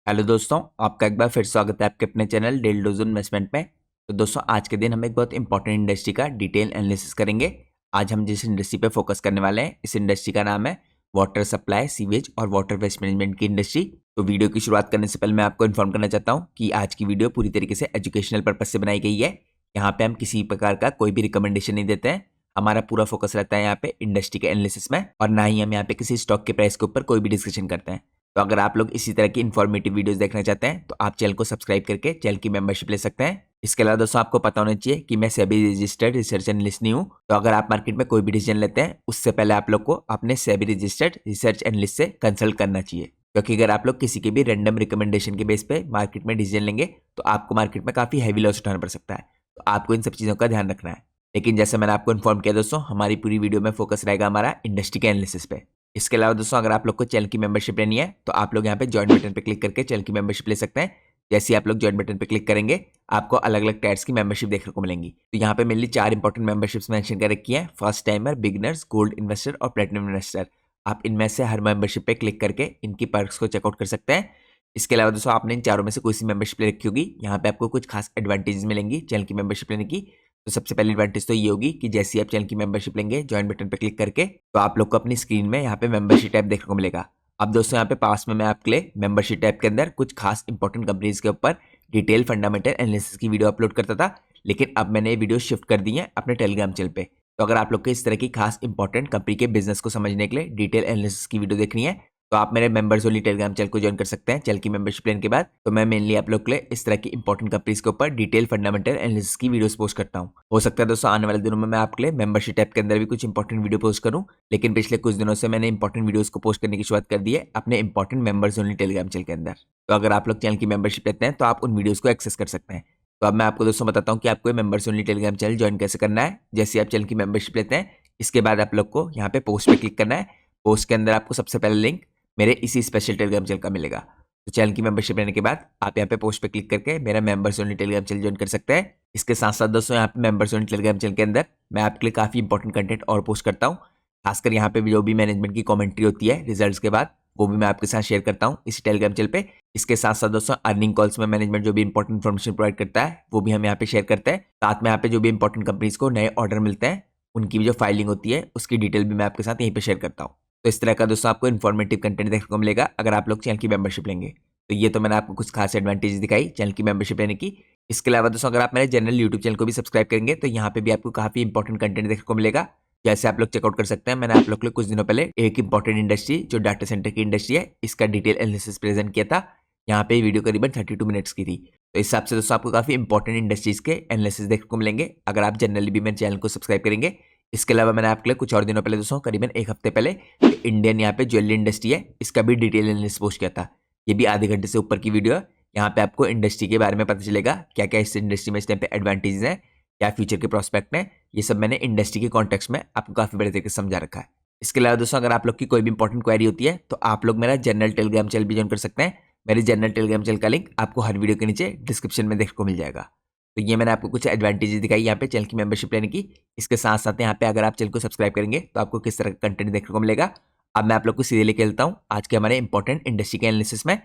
Hello दोस्तों, आपका एक बार फिर स्वागत है आपके अपने चैनल डेल डोजो इन्वेस्टमेंट में। तो दोस्तों, आज के दिन हम एक बहुत इंपॉर्टेंट इंडस्ट्री का डिटेल एनालिसिस करेंगे। आज हम जिस इंडस्ट्री पे फोकस करने वाले हैं, इस इंडस्ट्री का नाम है वाटर सप्लाई, सीवेज और वाटर वेस्ट मैनेजमेंट की इंडस्ट्री। तो वीडियो की शुरुआत करने से पहले मैं आपको इन्फॉर्म करना चाहता हूँ कि आज की वीडियो पूरी तरीके से एजुकेशनल पर्पज से बनाई गई है। यहाँ पे हम किसी प्रकार का कोई भी रिकमेंडेशन नहीं देते हैं। हमारा पूरा फोकस रहता है यहाँ पे इंडस्ट्री के एनालिसिस में, और ना ही हम यहाँ पे किसी स्टॉक के प्राइस के ऊपर कोई भी डिस्कशन करते हैं। तो अगर आप लोग इसी तरह की इन्फॉर्मेटिव वीडियोस देखना चाहते हैं तो आप चैनल को सब्सक्राइब करके चैनल की मेंबरशिप ले सकते हैं। इसके अलावा दोस्तों, आपको पता होना चाहिए कि मैं सेबी रजिस्टर्ड रिसर्च एनालिस्ट नहीं हूँ। तो अगर आप मार्केट में कोई भी डिसीजन लेते हैं, उससे पहले आप लोग को अपने सेबी रजिस्टर्ड रिसर्च एनालिस्ट से कंसल्ट करना चाहिए, क्योंकि अगर आप लोग किसी के भी रैंडम रिकमेंडेशन के बेस पे मार्केट में डिसीजन लेंगे तो आपको मार्केट में काफी हैवी लॉस उठाना पड़ सकता है। तो आपको इन सब चीजों का ध्यान रखना है। लेकिन जैसे मैंने आपको इन्फॉर्म किया दोस्तों, हमारी पूरी वीडियो में फोकस रहेगा हमारा इंडस्ट्री के एनालिसिस पे। इसके अलावा दोस्तों, अगर आप लोग को चैनल की मेंबरशिप लेनी है तो आप लोग यहाँ पे ज्वाइन बटन पे क्लिक करके चैनल की मेंबरशिप ले सकते हैं। जैसे ही आप लोग ज्वाइन बटन पे क्लिक करेंगे, आपको अलग अलग टायर्स की मेंबरशिप देखने को मिलेंगी। तो यहाँ पे मेनली 4 इंपॉर्टेंट मेंबरशिप्स मेंशन कर रखी है: first timer, beginners, gold investor और प्लेटिनम इन्वेस्टर। आप इनमें से हर मेंबरशिप पे क्लिक करके इनकी पर्क्स को चेकआउट कर सकते हैं। इसके अलावा दोस्तों, आपने इन चारों में से कोई सी मेंबरशिप ले रखी होगी, यहाँ पे आपको कुछ खास एडवांटेजेस मिलेंगी चैनल की मेंबरशिप लेने की। तो सबसे पहली एडवांटेज तो ये होगी कि जैसे ही आप चैनल की मेंबरशिप लेंगे ज्वाइन बटन पे क्लिक करके, तो आप लोग को अपनी स्क्रीन में यहाँ पे मेंबरशिप टैब देखने को मिलेगा। अब दोस्तों, यहाँ पे पास में मैं आपके लिए मेंबरशिप टैब के अंदर कुछ खास इंपॉर्टेंट कंपनीज के ऊपर डिटेल फंडामेंटल एनालिसिस की वीडियो अपलोड करता था, लेकिन अब मैंने ये वीडियो शिफ्ट कर दी है अपने टेलीग्राम चैनल पे। तो अगर आप लोग को इस तरह की खास इंपॉर्टेंट कंपनी के बिजनेस को समझने के लिए डिटेल एनालिसिस की वीडियो देखनी है, तो आप मेरे मेंबर्स ओनली टेलीग्राम चैनल को ज्वाइन कर सकते हैं। चैनल की मेंबरशिप लेने के बाद तो मैं मेनली आप लोग के लिए इस तरह की इंपॉर्टेंट कंपनीज के ऊपर डिटेल फंडामेंटल एनालिसिस की वीडियोस पोस्ट करता हूं। हो सकता है दोस्तों, आने वाले दिनों में मैं आपके लिए मेंबरशिप टैब के अंदर भी कुछ इंपॉर्टेंट वीडियो पोस्ट करूं, लेकिन पिछले कुछ दिनों से मैंने इंपॉर्टेंट वीडियोस को पोस्ट करने की शुरुआत कर दी है अपने important members only Telegram channel के अंदर। तो अगर आप लोग चैनल की मेंबरशिप लेते हैं तो आप उन वीडियोस को एक्सेस कर सकते हैं। तो अब मैं आपको दोस्तों बताता हूँ कि आपको members only Telegram channel join कैसे करना है। जैसे आप चैनल की मेंबरशिप लेते हैं, इसके बाद आप लोग को यहाँ पे पोस्ट पे क्लिक करना है। पोस्ट के अंदर आपको सबसे पहले लिंक मेरे इसी स्पेशल टेलीग्राम चैनल का मिलेगा। तो चैनल की मेंबरशिप लेने के बाद आप यहाँ पे पोस्ट पे क्लिक करके मेरा members only Telegram channel join कर सकते हैं। इसके साथ साथ दोस्तों, यहाँ पे मेंबर्स ओनली टेलीग्राम चैनल के अंदर मैं आपके लिए काफी इंपॉर्टेंट कंटेंट और पोस्ट करता हूँ। खासकर यहाँ पे भी जो भी मैनेजमेंट की कमेंट्री होती है रिजल्ट्स के बाद, वो भी मैं आपके साथ शेयर करता हूँ इसी टेलीग्राम चैनल पे। इसके साथ साथ दोस्तों, अर्निंग कॉल्स में मैनेजमेंट जो भी इंपॉर्टेंट इन्फॉर्मेशन प्रोवाइड करता है, वो भी हम यहाँ पे शेयर करते हैं। साथ में यहाँ पे जो भी इंपॉर्टेंट कंपनीज को नए ऑर्डर मिलते हैं, उनकी भी जो फाइलिंग होती है, उसकी डिटेल भी मैं आपके साथ यहीं पे शेयर करता हूँ। तो इस तरह का दोस्तों आपको इन्फॉर्मेटिव कंटेंट देखने को मिलेगा अगर आप लोग चैनल की मेंबरशिप लेंगे। तो ये तो मैंने आपको कुछ खास एडवांटेज दिखाई चैनल की मेंबरशिप लेने की। इसके अलावा दोस्तों, अगर आप मेरे जनरल यूट्यूब चैनल को भी सब्सक्राइब करेंगे तो यहाँ पे भी आपको काफी इंपॉर्टेंट कंटेंट देखने को मिलेगा। जैसे आप लोग चेकआउट कर सकते हैं, मैंने आप लोग के लिए कुछ दिनों पहले एक इंपॉर्टेंट इंडस्ट्री जो डाटा सेंटर की इंडस्ट्री है, इसका डिटेल एनालिसिस प्रेजेंट किया था। यहाँ पे वीडियो करीबन 32 मिनट्स की थी। तो इस हिसाब से दोस्तों आपको काफी इंपॉर्टेंट इंडस्ट्रीज के एनालिसिस देखने को मिलेंगे अगर आप जनरली भी मेरे चैनल को सब्सक्राइब करेंगे। इसके अलावा मैंने आपके लिए कुछ और दिनों पहले दोस्तों, करीबन एक हफ्ते पहले, इंडियन यहाँ पे ज्वेलरी इंडस्ट्री है, इसका भी डिटेल एनालिसिस पोस्ट किया था। ये भी आधे घंटे से ऊपर की वीडियो है। यहाँ पे आपको इंडस्ट्री के बारे में पता चलेगा क्या क्या इस इंडस्ट्री में इस टाइम पे एडवांटेजेस हैं, क्या फ्यूचर के प्रोस्पेक्ट हैं। ये सब मैंने इंडस्ट्री के कॉन्टेक्स्ट में आपको काफी बड़े तरीके से समझा रखा है। इसके अलावा दोस्तों, अगर आप लोग की कोई भी इंपॉर्टेंट क्वेरी होती है तो आप लोग मेरा जनरल टेलीग्राम चैनल भी ज्वाइन कर सकते हैं। मेरे जनरल टेलीग्राम चैनल का लिंक आपको हर वीडियो के नीचे डिस्क्रिप्शन में देखने को मिल जाएगा। तो ये मैंने आपको कुछ एडवांटेजेस दिखाई यहाँ पे चैनल की मेंबरशिप लेने की। इसके साथ साथ यहाँ पे अगर आप चैनल को सब्सक्राइब करेंगे तो आपको किस तरह का कंटेंट देखने को मिलेगा। अब मैं आप लोग को सीधे लेके चलता हूँ आज के हमारे इंपॉर्टेंट इंडस्ट्री के एनालिसिस में।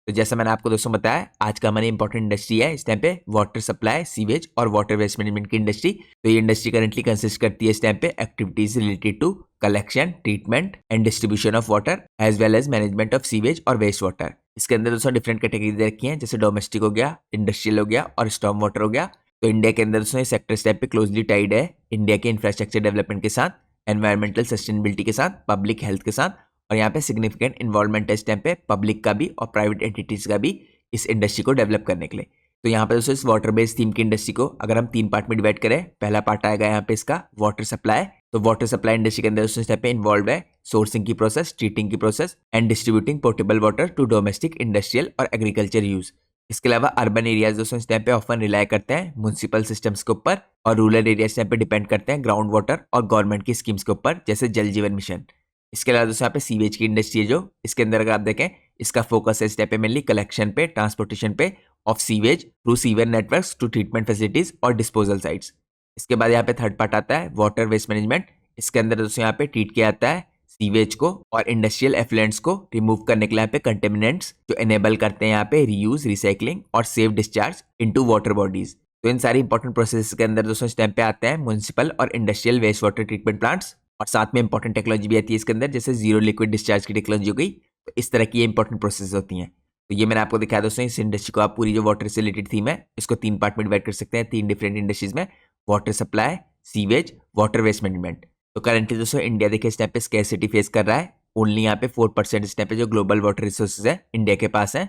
तो जैसा मैंने आपको दोस्तों बताया, आज का हमारी इंपॉर्टेंट इंडस्ट्री है इस टाइम पे वाटर सप्लाई, सीवेज और वाटर वेस्ट मैनेजमेंट की इंडस्ट्री। तो ये इंडस्ट्री करंटली कंसिस्ट करती है इस टाइम पे activities related to collection, treatment and distribution of water as well as management of sewage और वेस्ट वाटर। इसके अंदर दोस्तों डिफरेंट कैटेगरी दे रखी हैं, जैसे डोमेस्टिक हो गया, इंडस्ट्रियल हो गया और स्टॉर्म वाटर हो गया। तो इंडिया के अंदर दोस्तों ये सेक्टर इस टाइप पे क्लोजली टाइड है इंडिया के इंफ्रास्ट्रक्चर डेवलपमेंट के साथ, एनवायरमेंटल सस्टेनेबिलिटी के साथ, पब्लिक हेल्थ के साथ। और यहाँ पे सिग्निफिकेंट इन्वॉल्वमेंट है इस टाइम पे पब्लिक का भी और प्राइवेट एंटिटीज का भी इस इंडस्ट्री को डेवलप करने के लिए। तो यहाँ पे दोस्तों इस वाटर बेस्ड थीम की इंडस्ट्री को अगर हम 3 पार्ट में डिवाइड करें, पहला पार्ट आएगा यहाँ पे इसका वाटर सप्लाई। तो वाटर सप्लाई इंडस्ट्री के अंदर दोस्तों इस टाइप पे इन्वॉल्व है सोर्सिंग की प्रोसेस, ट्रीटिंग की process and distributing portable water to domestic, industrial और एग्रीकल्चर यूज। इसके अलावा अर्बन एरियाज दोस्तों इस टाइम पे ऑफन रिलाय करते हैं म्युनिसिपल सिस्टम्स के ऊपर, और रूरल एरिया इस टाइम पे डिपेंड करते हैं ग्राउंड वाटर और गवर्नमेंट की स्कीम्स के ऊपर, जैसे जल जीवन मिशन। इसके अलावा दोस्तों यहाँ पे सीवेज की इंडस्ट्री है, जो इसके अंदर अगर आप देखें, इसका फोकस है इस टाइप पे मेनली कलेक्शन पे, ट्रांसपोर्टेशन पे of sewage through sewer networks to treatment facilities और डिस्पोजल साइट्स। इसके बाद यहाँ पे थर्ड पार्ट आता है वाटर वेस्ट मैनेजमेंट। इसके अंदर दोस्तों यहाँ पे ट्रीट किया जाता है सीवेज को और इंडस्ट्रियल एफ्लुएंट्स को रिमूव करने के लिए यहाँ पे कंटेमिनेंट्स जो एनेबल करते हैं यहाँ पे रीयूज, रिसाइकलिंग और safe discharge into water bodies. तो इन सारी इंपॉर्टेंट प्रोसेस के अंदर दोस्तों इस टाइम पे आते हैं म्युनिसिपल और industrial waste water treatment plants, और साथ में इंपॉर्टेंट टेक्नोलॉजी भी आती है इसके अंदर, जैसे जीरो लिक्विड डिस्चार्ज की टेक्नोलॉजी हो गई। तो इस तरह की ये इंपॉर्टेंट प्रोसेस होती हैं। तो ये मैंने आपको दिखाया दोस्तों। इस इंडस्ट्री को आप पूरी जो वाटर से रिलेटेड थीम है इसको 3 पार्ट में डिवाइड कर सकते हैं, 3 डिफरेंट इंडस्ट्रीज में, water supply, sewage, water waste management. तो करंटली दोस्तों इंडिया देखिए इस टाइम पे स्कैरसिटी फेस कर रहा है। ओनली यहाँ पे 4% इस टाइम पे जो ग्लोबल वाटर रिसोर्सेज है इंडिया के पास है,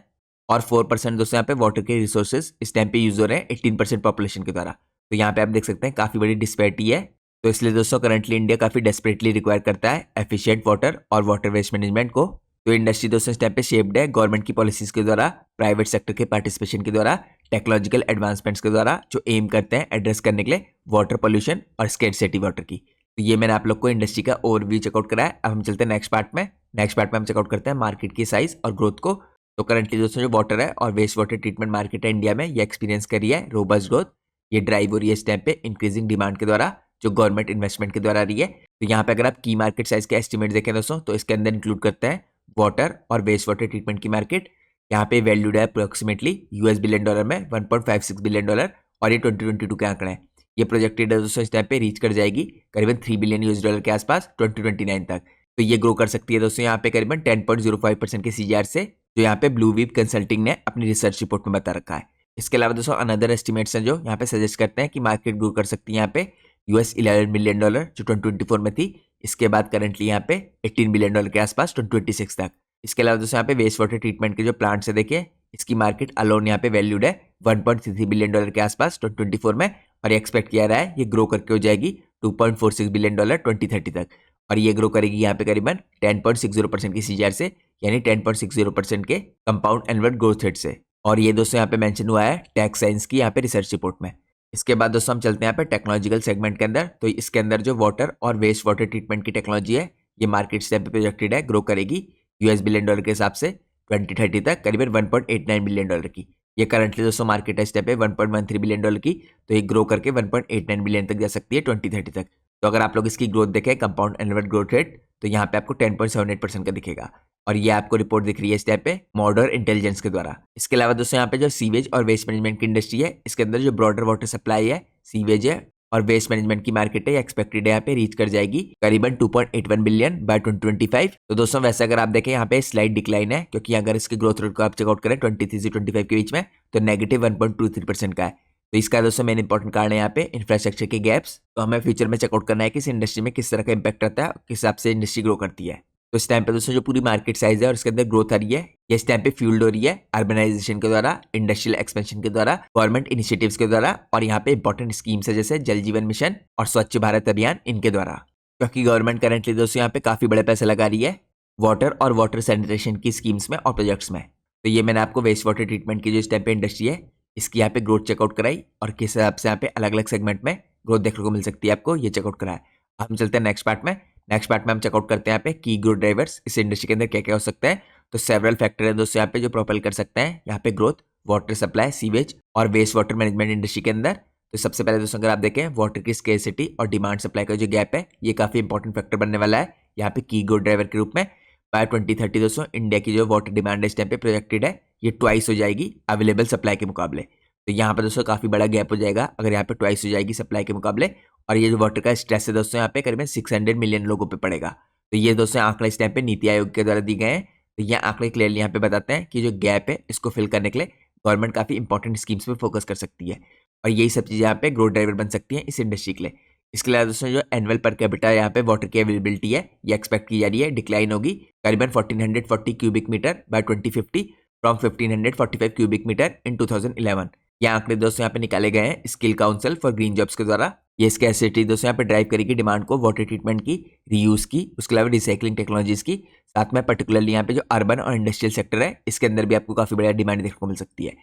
और 4% दोस्तों यहाँ पे वाटर के रिसोर्सेज इस टाइम पे यूज हो रहे हैं 18% पॉपुलेशन के द्वारा। तो यहाँ पे आप देख सकते हैं काफी बड़ी डिस्पैरिटी है। तो इसलिए दोस्तों करंटली इंडिया काफी डेस्परेटली रिक्वायर करता है एफिशिएंट वाटर और वाटर वेस्ट मैनेजमेंट को। तो इंडस्ट्री दोस्तों इस टाइम पे शेप्ड है गवर्नमेंट की पॉलिसीज के द्वारा, प्राइवेट सेक्टर के पार्टिसिपेशन के द्वारा, टेक्नोलॉजिकल एडवांसमेंट्स के द्वारा, जो एम करते हैं एड्रेस करने के लिए वाटर पोल्यूशन और स्कैरसिटी वाटर की। तो ये मैंने आप लोग को इंडस्ट्री का ओवरव्यू चेकआउट करा है। अब हम चलते हैं नेक्स्ट पार्ट में। नेक्स्ट पार्ट में हम चेकआउट करते हैं मार्केट की साइज और ग्रोथ को। तो करंटली दोस्तों जो वाटर है और वेस्ट वाटर ट्रीटमेंट मार्केट है इंडिया में, ये एक्सपीरियंस करी है रोबस्ट ग्रोथ। ये ड्राइव हो रही है इस टाइम पे इंक्रीजिंग डिमांड के द्वारा, जो गवर्नमेंट इन्वेस्टमेंट के द्वारा आ रही है। तो यहाँ पे अगर आप की मार्केट साइज के एस्टिमेट देखें दोस्तों, तो इसके अंदर इंक्लूड करते हैं वाटर और वेस्ट वाटर ट्रीटमेंट की मार्केट। यहाँ पे वैल्यूड है अप्रोक्सीमेटली $US बिलियन में, $1.56 बिलियन, और ये 2022 के आंकड़े हैं। ये प्रोजेक्टेड है दोस्तों इस टाइम पे रीच कर जाएगी करीबन $3 बिलियन के आसपास 2029 तक। तो ये ग्रो कर सकती है दोस्तों यहाँ पे करीबन 10.05% के CAGR से, जो यहाँ पे ब्लू वीव कंसल्टिंग ने अपनी रिसर्च रिपोर्ट में बता रखा है। इसके अलावा दोस्तों अनदर एस्टिमेट्स हैं जो यहाँ पे सजेस्ट करते हैं कि मार्केट ग्रो कर सकती है यहाँ पे $11 बिलियन जो 2024 में थी। इसके बाद करंटली यहाँ पे $18 बिलियन के आसपास 2026 तक। इसके अलावा दोस्तों यहाँ पे वेस्ट वाटर ट्रीटमेंट के जो प्लांट्स है देखिए, इसकी मार्केट अलोन यहाँ पे वैल्यूड है $1.33 बिलियन के आसपास 2024 में, और ये एक्सपेक्ट किया रहा है ये ग्रो करके हो जाएगी $2.46 बिलियन 2030 तक, और ये ग्रो करेगी यहाँ पे करीबन 10.60% की CAGR से, यानी 10.60% के कंपाउंड एनुअल ग्रोथ रेट से। और ये दोस्तों यहाँ पे मेंशन हुआ है टैक्स साइंस की यहाँ पे रिसर्च रिपोर्ट में। इसके बाद दोस्तों हम चलते हैं यहाँ पे टेक्नोलॉजिकल सेगमेंट के अंदर। तो इसके अंदर जो वाटर और वेस्ट वाटर ट्रीटमेंट की टेक्नोलॉजी है, ये मार्केट से प्रोजेक्टेड है ग्रो करेगी $US बिलियन के हिसाब से 2030 तक करीबन $1.89 बिलियन की। ये करंटली दोस्तों मार्केट है इस पे $1.13 बिलियन की। तो ये ग्रो करके 1.89 बिलियन तक जा सकती है 2030 तक। तो अगर आप लोग इसकी ग्रोथ देखें कंपाउंड एनुअल ग्रोथ रेट, तो यहाँ पे आपको 10.78% का दिखेगा, और ये आपको रिपोर्ट दिख रही है इस टाइप पे मॉडर्न इंटेलिजेंस के द्वारा। इसके अलावा दोस्तों यहाँ पे जो सीवेज और वेस्ट मैनेजमेंट की इंडस्ट्री है, इसके अंदर जो ब्रॉडर वाटर सप्लाई है, सीवेज है और वेस्ट मैनेजमेंट की मार्केट है, एक्सपेक्टेड है यहाँ पे रीच कर जाएगी करीबन 2.81 बिलियन बाय 2025। तो दोस्तों वैसे अगर आप देखें यहाँ पे स्लाइड डिक्लाइन है, क्योंकि अगर इसके ग्रोथ रेट को आप चेकआउट करें 23 से 25 के बीच में, तो नेगेटिव 1.23% का है। तो इसका दोस्तों मेन इंपॉर्टेंट कारण है यहाँ पे इंफ्रास्ट्रक्चर के गैप्स। तो हमें फ्यूचर में चेकआउट करना है कि इस इंडस्ट्री में किस तरह का इंपैक्ट आता है, किस हिसाब से इंडस्ट्री ग्रो करती है। तो इस टाइम पे दोस्तों जो पूरी मार्केट साइज है और इसके अंदर ग्रोथ आ रही है, ये इस टाइम पे फ्यूल्ड हो रही है अर्बनाइजेशन के द्वारा, इंडस्ट्रियल एक्सपेंशन के द्वारा, गवर्नमेंट इनिशिएटिव्स के द्वारा, और यहाँ पे इंपॉर्टेंट स्कीम्स है जैसे जल जीवन मिशन और स्वच्छ भारत अभियान, इनके द्वारा। क्योंकि गवर्नमेंट करंटली दोस्तों यहाँ पे काफी बड़े पैसे लगा रही है वाटर और वाटर सैनिटेशन की स्कीम्स में और प्रोजेक्ट्स में। तो ये मैंने आपको वेस्ट वाटर ट्रीटमेंट की जो इस टाइम पे इंडस्ट्री है, इसकी यहाँ पे ग्रोथ चेकआउट कराई, और किस हिसाब से यहाँ पे अलग अलग सेगमेंट में ग्रोथ देखने को मिल सकती है आपको, ये चेकआउट कराया। हम चलते हैं नेक्स्ट पार्ट में। नेक्स्ट पार्ट में हम चेकआउट करते हैं यहाँ पे की ग्रोथ ड्राइवर्स इस इंडस्ट्री के अंदर क्या क्या हो सकते हैं। तो सेवरल फैक्टर है दोस्तों यहाँ पे जो प्रोपेल कर सकते हैं यहाँ पे ग्रोथ वाटर सप्लाई, सीवेज और वेस्ट वाटर मैनेजमेंट इंडस्ट्री के अंदर। तो सबसे पहले दोस्तों अगर आप देखें वाटर की स्केर्सिटी और डिमांड सप्लाई का जो गैप है, ये काफी इंपॉर्टेंट फैक्टर बनने वाला है यहाँ पे की ग्रोथ ड्राइवर के रूप में। बाय 2030 दोस्तों इंडिया की जो वाटर डिमांड है इस टाइम पे प्रोजेक्टेड है ये ट्वाइस हो जाएगी अवेलेबल सप्लाई के मुकाबले। तो यहाँ पे दोस्तों काफी बड़ा गैप हो जाएगा अगर यहाँ पे ट्वाइस हो जाएगी सप्लाई के मुकाबले। और ये जो वाटर का स्ट्रेस है दोस्तों यहाँ पे करीबन 600 मिलियन लोगों पे पड़ेगा। तो ये दोस्तों आंकड़े इस टाइम पे नीति आयोग के द्वारा दिए गए हैं। तो ये आंकड़े क्लियरली यहाँ पे बताते हैं कि जो गैप है इसको फिल करने के लिए गवर्नमेंट काफी इंपॉर्टेंट स्कीम्स पे फोकस कर सकती है, और यही सब चीजें यहाँ पे ग्रोथ ड्राइवर बन सकती है इस इंडस्ट्री के लिए। इसके अलावा दोस्तों जो एनुअल पर कैपिटा यहाँ पे वाटर की अवेलेबिलिटी है, ये एक्सपेक्ट की जा रही है डिक्लाइन होगी करीबन 1440 cubic metre by 2050 from 1545 cubic metre in 2011। ये आंकड़े दोस्तों यहाँ पे निकाले गए हैं skill council for green jobs के द्वारा। ये स्कैर्सिटी दोस्तों यहाँ पे ड्राइव करेगी डिमांड को वाटर ट्रीटमेंट की, रीयूज की, उसके अलावा रिसाइकलिंग टेक्नोलॉजीज की, साथ में पर्टिकुलरली यहाँ पे जो अर्बन और इंडस्ट्रियल सेक्टर है इसके अंदर भी आपको काफी बड़ा डिमांड देखने को मिल सकती है।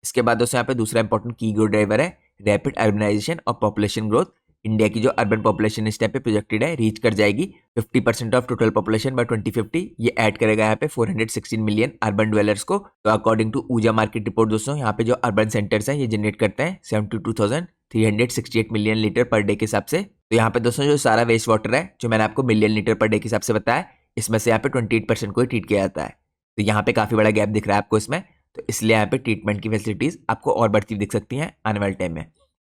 इसके बाद दोस्तों यहाँ पे दूसरा इंपॉर्टेंट की ग्रोथ ड्राइवर है रैपिड अर्बनाइजेशन और पॉपुलेशन ग्रोथ। इंडिया की जो अर्बन पॉपुलेशन इस टाइम पे प्रोजेक्टेड है रीच कर जाएगी 50% ऑफ टोटल पॉपुलेशन बाय 2050। ये ऐड करेगा यहाँ पे 416 मिलियन अर्बन ड्वेलर्स को। तो अकॉर्डिंग टू ऊर्जा मार्केट रिपोर्ट दोस्तों यहाँ पे जो अर्बन सेंटर्स हैं ये जनरेट करते हैं 72,368 मिलियन लीटर पर डे के हिसाब से। तो यहाँ पे दोस्तों जो सारा वेस्ट वाटर है जो मैंने आपको मिलियन लीटर पर डे के हिसाब से बताया, इसमें से यहाँ पे 28% को ही ट्रीट किया जाता है। तो यहाँ पे काफ़ी बड़ा गैप दिख रहा है आपको इसमें, तो इसलिए यहाँ पे ट्रीटमेंट की फैसिलिटीज़ आपको और बढ़ती दिख सकती हैं आने वाले टाइम में।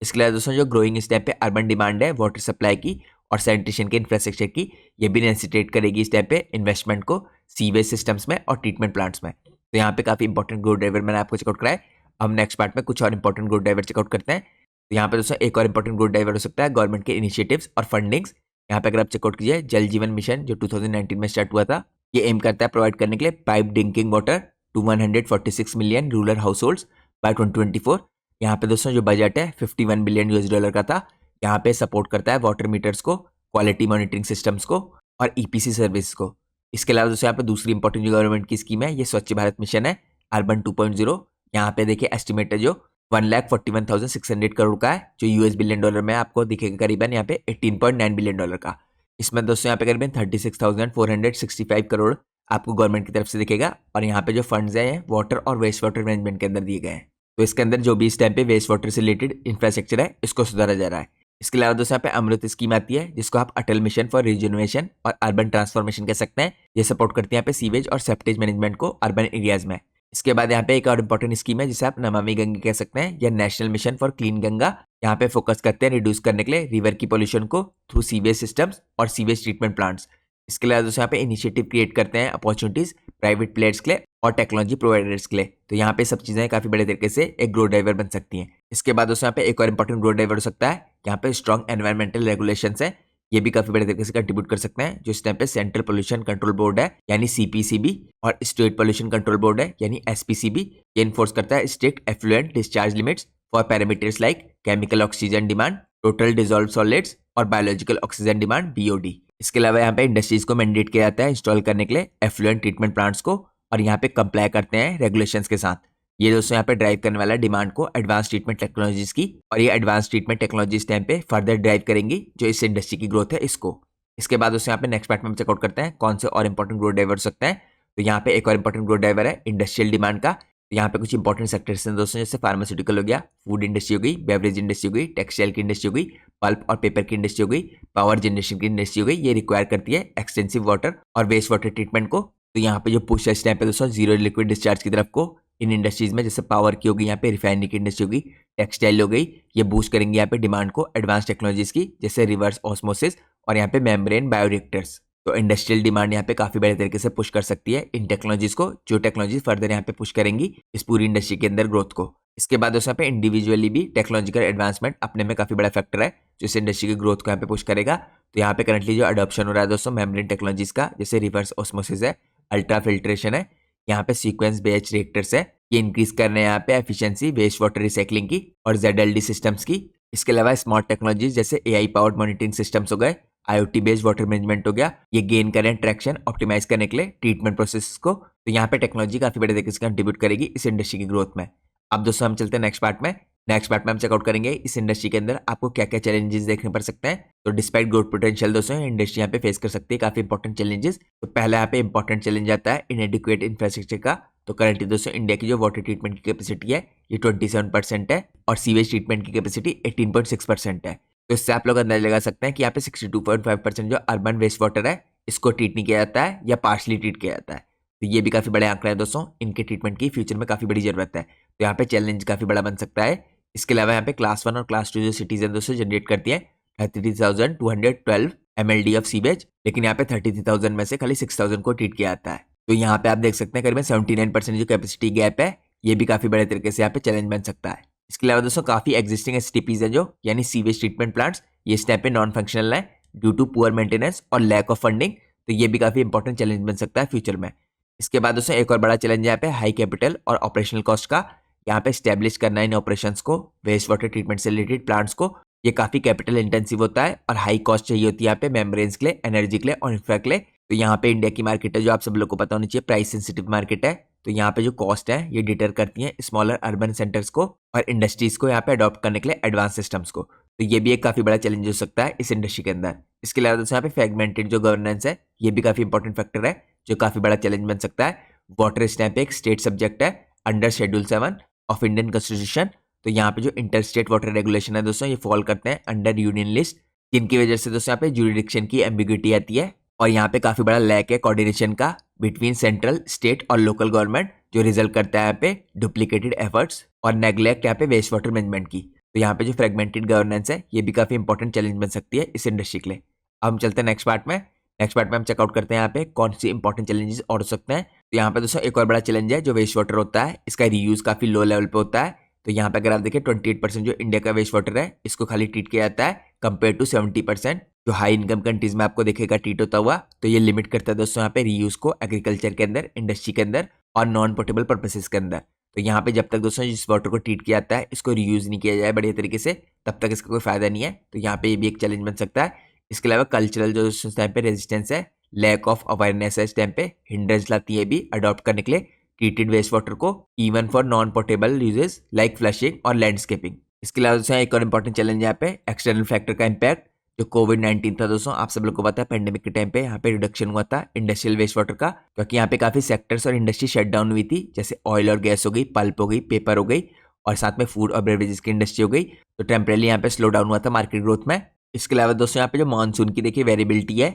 इसके अलावा दोस्तों जो ग्रोइंग इस टाइम पे अर्बन डिमांड है वाटर सप्लाई की और सैनिटेशन के इंफ्रास्ट्रक्चर की, ये भी नेसेसिटेट करेगी इस टाइम पे इन्वेस्टमेंट को सीवेज सिस्टम्स में और ट्रीटमेंट प्लांट्स में। तो यहाँ पे काफ़ी इंपॉर्टेंट ग्रोथ ड्राइवर मैंने आपको चेकआउट कराया। हम नेक्स्ट पार्ट में कुछ और इंपॉर्टेंट ग्रोथ ड्राइवर चेकआउट करते हैं। तो यहाँ पे दोस्तों एक और इंपॉर्टेंट ग्रोथ ड्राइवर हो सकता है गवर्नमेंट के इनिशिएटिव्स और फंडिंग्स। यहाँ पे अगर आप चेकआउट कीजिए, जल जीवन मिशन जो 2019 में स्टार्ट हुआ था, ये एम करता है प्रोवाइड करने के लिए pipe drinking water to 146 million rural households by 2024। यहाँ पे दोस्तों जो बजट है 51 बिलियन यूएस डॉलर का था। यहाँ पे सपोर्ट करता है वाटर मीटर्स को, क्वालिटी मॉनिटरिंग सिस्टम्स को और ईपीसी सर्विस को। इसके अलावा दोस्तों यहाँ पे दूसरी इंपॉर्टेंट जो गवर्नमेंट की स्कीम है ये स्वच्छ भारत मिशन है अर्बन 2.0। यहाँ पे देखिए एस्टिमेट है जो 1,41,600 करोड़ का है, जो यूएस बिलियन डॉलर में आपको दिखेगा करीबन यहाँ पे 18.9 बिलियन डॉलर का। इसमें दोस्तों यहाँ पे करीबन 36,465 करोड़ आपको गवर्नमेंट की तरफ से दिखेगा और यहाँ पे जो फंड्स हैं वाटर और वेस्ट वाटर मैनेजमेंट के अंदर दिए गए हैं। तो इसके अंदर जो भी इस टाइम पे वेस्ट वाटर से रिलेटेड इंफ्रास्ट्रक्चर है इसको सुधारा जा रहा है। इसके अलावा दोस्तों यहाँ पे अमृत स्कीम आती है जिसको आप अटल मिशन फॉर रिजुनोवेशन और अर्बन ट्रांसफॉर्मेशन कह सकते हैं। ये सपोर्ट करती है यहाँ पे सीवेज और सेप्टेज मैनेजमेंट को अर्बन एरियाज में। इसके बाद यहाँ पे एक और इंपॉर्टेंट स्कीम है जिसे आप नमामि गंगा कह सकते हैं या national mission for clean Ganga. यहाँ पे फोकस करते हैं रिड्यूस करने के लिए रिवर की पोल्यूशन को थ्रू सीवेज सिस्टम्स और सीवेज ट्रीटमेंट प्लांट्स। इसके अलावा दोस्तों यहाँ पे इनिशिएटिव क्रिएट करते हैं अपॉर्चुनिटीज प्राइवेट प्लेयर्स के लिए और टेक्नोलॉजी प्रोवाइडर्स के लिए। तो यहाँ पे सब चीजें काफी बड़े तरीके से एक ग्रोथ ड्राइवर बन सकती हैं। इसके बाद दोस्तों यहाँ पे एक और इंपॉर्टेंट ग्रोथ ड्राइवर हो सकता है, यहाँ पे स्ट्रॉन्ग एनवायरमेंटल रेगुलेशंस है, ये भी काफी बड़े तरीके से कंट्रीब्यूट कर सकते हैं। जो इस टाइम पे सेंट्रल पोल्यूशन कंट्रोल बोर्ड है यानी सीपीसीबी और स्टेट पोल्यूशन कंट्रोल बोर्ड है यानी एसपीसीबी, ये इन्फोर्स करता है strict effluent discharge limits for parameters like chemical oxygen demand, total dissolve solids और बायोलॉजिकल ऑक्सीजन डिमांड बीओडी। इसके अलावा यहाँ पे इंडस्ट्रीज को मैंडेट किया जाता है इंस्टॉल करने के लिए एफ्लुएंट ट्रीटमेंट प्लांट्स को और यहाँ पे कंप्लाई करते हैं रेगुलेशंस के साथ। ये दोस्तों यहाँ पे ड्राइव करने वाला डिमांड को एडवांस ट्रीटमेंट टेक्नोलॉजीज की, और ये एडवांस ट्रीटमेंट टेक्नोलॉजीज टाइम पे फर्दर ड्राइव करेंगी जो इस इंडस्ट्री की ग्रोथ है इसको। इसके बाद दोस्तों यहाँ पे नेक्स्ट पार्ट में हम चेकआउट करते हैं कौन से और इंपॉर्टेंट ग्रोथ ड्राइवर हो सकते हैं। तो यहाँ पे एक और इंपॉर्टेंट ग्रोथ ड्राइवर है इंडस्ट्रियल डिमांड का। यहाँ पे कुछ इंपॉर्टेंट सेक्टर्स हैं दोस्तों, जैसे फार्मास्यूटिकल हो गया, फूड इंडस्ट्री हो गई, बेवरेज इंडस्ट्री हो गई, टेक्सटाइल की इंडस्ट्री हो गई, पल्प और पेपर की इंडस्ट्री हो गई, पावर जनरेशन की इंडस्ट्री हो गई। ये रिक्वायर करती है एक्सटेंसिव वाटर और वेस्ट वाटर ट्रीटमेंट को। तो यहाँ पे जो पुश है इस टाइम पे दोस्तों जीरो लिक्विड डिस्चार्ज की तरफ को इन इंडस्ट्रीज में, जैसे पावर की होगी, यहाँ पे रिफाइनरी की इंडस्ट्री होगी, टेक्सटाइल हो गई, ये बूस्ट करेंगे यहाँ पे डिमांड को एडवांस टेक्नोलॉजीज की जैसे रिवर्स ऑस्मोसिस और यहाँ पे मेम्ब्रेन बायोरिएक्टर्स। तो इंडस्ट्रियल डिमांड यहाँ पे काफी बड़े तरीके से पुश कर सकती है इन टेक्नोलॉजीज को, जो टेक्नोलॉजी फर्दर यहाँ पे पुश करेंगी इस पूरी इंडस्ट्री के अंदर ग्रोथ को। इसके बाद दोस्तों यहाँ पे इंडिविजुअली भी टेक्नोलॉजिकल एडवांसमेंट अपने में काफी बड़ा फैक्टर है जो इस इंडस्ट्री की ग्रोथ को यहाँ पे पुश करेगा। तो यहाँ पे करंटली जो अडॉप्शन हो रहा है दोस्तों मेम्ब्रेन टेक्नोलॉजीज का, जैसे रिवर्स ऑस्मोसिस है, अल्ट्रा फिल्ट्रेशन है, यहाँ पे सीक्वेंस बेस्ड रिएक्टर्स है, ये इंक्रीज करने हैं यहाँ पे एफिशिएंसी वेस्ट वाटर रिसाइकलिंग की और ZLD सिस्टम्स की। इसके अलावा स्मार्ट टेक्नोलॉजीज जैसे AI पावर्ड मॉनिटरिंग सिस्टम्स हो गए, IoT बेस्ड वाटर मैनेजमेंट हो गया, ये गेन करें ट्रैक्शन ऑप्टिमाइज करने के लिए ट्रीटमेंट प्रोसेस को। तो यहाँ पे टेक्नोलॉजी काफी बड़े तरीके से कंट्रीब्यूट करेगी इस इंडस्ट्री की ग्रोथ में। अब दोस्तों हम चलते हैं नेक्स्ट पार्ट में। नेक्स्ट पार्ट में हम चेकआउट करेंगे इस इंडस्ट्री के अंदर आपको क्या क्या चैलेंजेस देखने पड़ सकते हैं। तो डिस्पाइट ग्रोथ पोटेंशियल दोस्तों इंडस्ट्री यहाँ पे फेस कर सकती है काफी इंपॉर्टेंट चैलेंजेस। तो पहला यहाँ पे इंपॉर्टेंट चैलेंज आता है इनएडिक्वेट इंफ्रास्ट्रक्चर का। तो करंटली दोस्तों इंडिया की जो वाटर ट्रीटमेंट की कैपेसिटी है ये 27% है और सीवेज ट्रीटमेंट की कैपेसिटी 18.6% है। तो इससे आप लोग अंदाजा लगा सकते हैं कि यहाँ पे 62.5% जो अर्बन वेस्ट वाटर है इसको ट्रीट नहीं किया जाता है या पार्शली ट्रीट किया जाता है। तो ये भी काफी बड़े आंकड़े हैं दोस्तों, इनके ट्रीटमेंट की फ्यूचर में काफी बड़ी जरूरत है। तो यहाँ पे चैलेंज काफी बड़ा बन सकता है। इसके अलावा यहाँ पे क्लास 1 और क्लास 2 जो सिटीज हैं दोस्तों जनरेट करती है 33,212 MLD ऑफ सीवेज, लेकिन यहाँ पे 33,000 में से खाली 6,000 को ट्रीट किया जाता है। तो यहाँ पे आप देख सकते हैं करीबन 79% जो कैपेसिटी गैप है ये भी काफी बड़े तरीके से यहाँ पे चैलेंज बन सकता है। इसके अलावा दोस्तों काफी एग्जिस्टिंग STPs है जो यानी सीवेज ट्रीटमेंट प्लांट्स, ये इस टाइम पे नॉन फंक्शनल है ड्यू टू पुअर मेंटेनेंस और लैक ऑफ फंडिंग। तो ये भी काफी इंपॉर्टेंट चैलेंज बन सकता है फ्यूचर में। इसके बाद दोस्तों एक और बड़ा चैलेंज यहाँ पे हाई कैपिटल और ऑपरेशनल कॉस्ट का। यहाँ पे स्टैब्लिश करना इन ऑपरेशंस को वेस्ट वाटर ट्रीटमेंट से रिलेटेड प्लांट्स को, ये काफी कैपिटल इंटेंसिव होता है और हाई कॉस्ट चाहिए होती है यहाँ पे मेम्ब्रेन्स के लिए, एनर्जी के लिए और इंफ्रा के लिए। तो यहाँ पे इंडिया की मार्केट है जो आप सब लोग को पता होनी चाहिए प्राइस सेंसिटिव मार्केट है। तो यहाँ पे जो कॉस्ट है ये डिटर करती है स्मॉलर अर्बन सेंटर्स को और इंडस्ट्रीज को यहाँ पे अडॉप्ट करने के लिए एडवांस सिस्टम्स को। तो ये भी एक काफी बड़ा चैलेंज हो सकता है इस इंडस्ट्री के अंदर। इसके अलावा दोस्तों यहाँ पे फ्रेगमेंटेड जो गवर्नेंस है ये भी काफी इंपॉर्टेंट फैक्टर है जो काफी बड़ा चैलेंज बन सकता है। वाटर इस टाइम पे एक स्टेट सब्जेक्ट है under schedule 7 of Indian constitution. तो यहाँ पे जो इंटर स्टेट वाटर रेगुलेशन है दोस्तों ये फॉल करते हैं अंडर यूनियन लिस्ट, जिनकी वजह से दोस्तों यहाँ पे ज्यूरिडिक्शन की एम्बिग्युइटी आती है और यहाँ पे काफ़ी बड़ा लैक है कोऑर्डिनेशन का बिटवीन सेंट्रल, स्टेट और लोकल गवर्नमेंट, जो रिजल्ट करता है यहाँ पे डुप्लीकेटेड एफर्ट्स और नेग्लेक्ट यहाँ पे वेस्ट वाटर मैनेजमेंट की। तो यहाँ पे जो फ्रेगमेंटेड गवर्नेंस है ये भी काफ़ी इंपॉर्टेंट चैलेंज बन सकती है इस इंडस्ट्री के लिए। अब हम चलते हैं नेक्स्ट पार्ट में। नेक्स्ट पार्ट में हम चेकआउट करते हैं यहाँ पे कौन सी इंपॉर्टेंट चैलेंजेस और हो सकते हैं। तो यहाँ पे दोस्तों एक और बड़ा चैलेंज है जो वेस्ट वाटर होता है, इसका रीयूज काफ़ी लो लेवल पे होता है। तो यहाँ पे अगर आप देखें 28% जो इंडिया का वेस्ट वाटर है इसको खाली ट्रीट किया जाता है कंपेयर टू 70% जो हाई इनकम कंट्रीज में आपको देखेगा ट्रीट होता हुआ। तो ये लिमिट करता है दोस्तों यहाँ पे रीयूज को एग्रीकल्चर के अंदर, इंडस्ट्री के अंदर और नॉन पोर्टेबल पर्पसेस के अंदर। तो यहाँ पे जब तक दोस्तों इस वाटर को ट्रीट किया जाता है, इसको रीयूज नहीं किया जाए बढ़िया तरीके से, तब तक इसका कोई फायदा नहीं है। तो यहाँ पे ये भी एक चैलेंज बन सकता है। इसके अलावा कल्चरल जो इस टाइम पे रेजिस्टेंस है, लैक ऑफ अवेयरनेस है, इस टाइम पे हिंड्रेंस लाती है भी अडॉप्ट करने के लिए ट्रीटेड वेस्ट वाटर को even for non portable uses like flushing और लैंडस्केपिंग। इसके अलावा दोस्तों एक और इंपॉर्टेंट चैलेंज यहाँ पे एक्सटर्नल फैक्टर का इम्पैक्ट। जो कोविड-19 था दोस्तों, आप सब लोग को पता है पेंडेमिक के टाइम पे यहाँ पे रिडक्शन हुआ था इंडस्ट्रियल वेस्ट वाटर का, क्योंकि यहाँ पे काफी सेक्टर्स और इंडस्ट्री शट डाउन हुई थी, जैसे ऑयल और गैस हो गई, पल्प हो गई, पेपर हो गई और साथ में फूड और बेवरेजेस की इंडस्ट्री हो गई। तो टेम्परेली यहाँ पे स्लो डाउन हुआ था मार्केट ग्रोथ में। इसके अलावा दोस्तों यहाँ पे जो मानसून की देखिए वेरिएबिलिटी है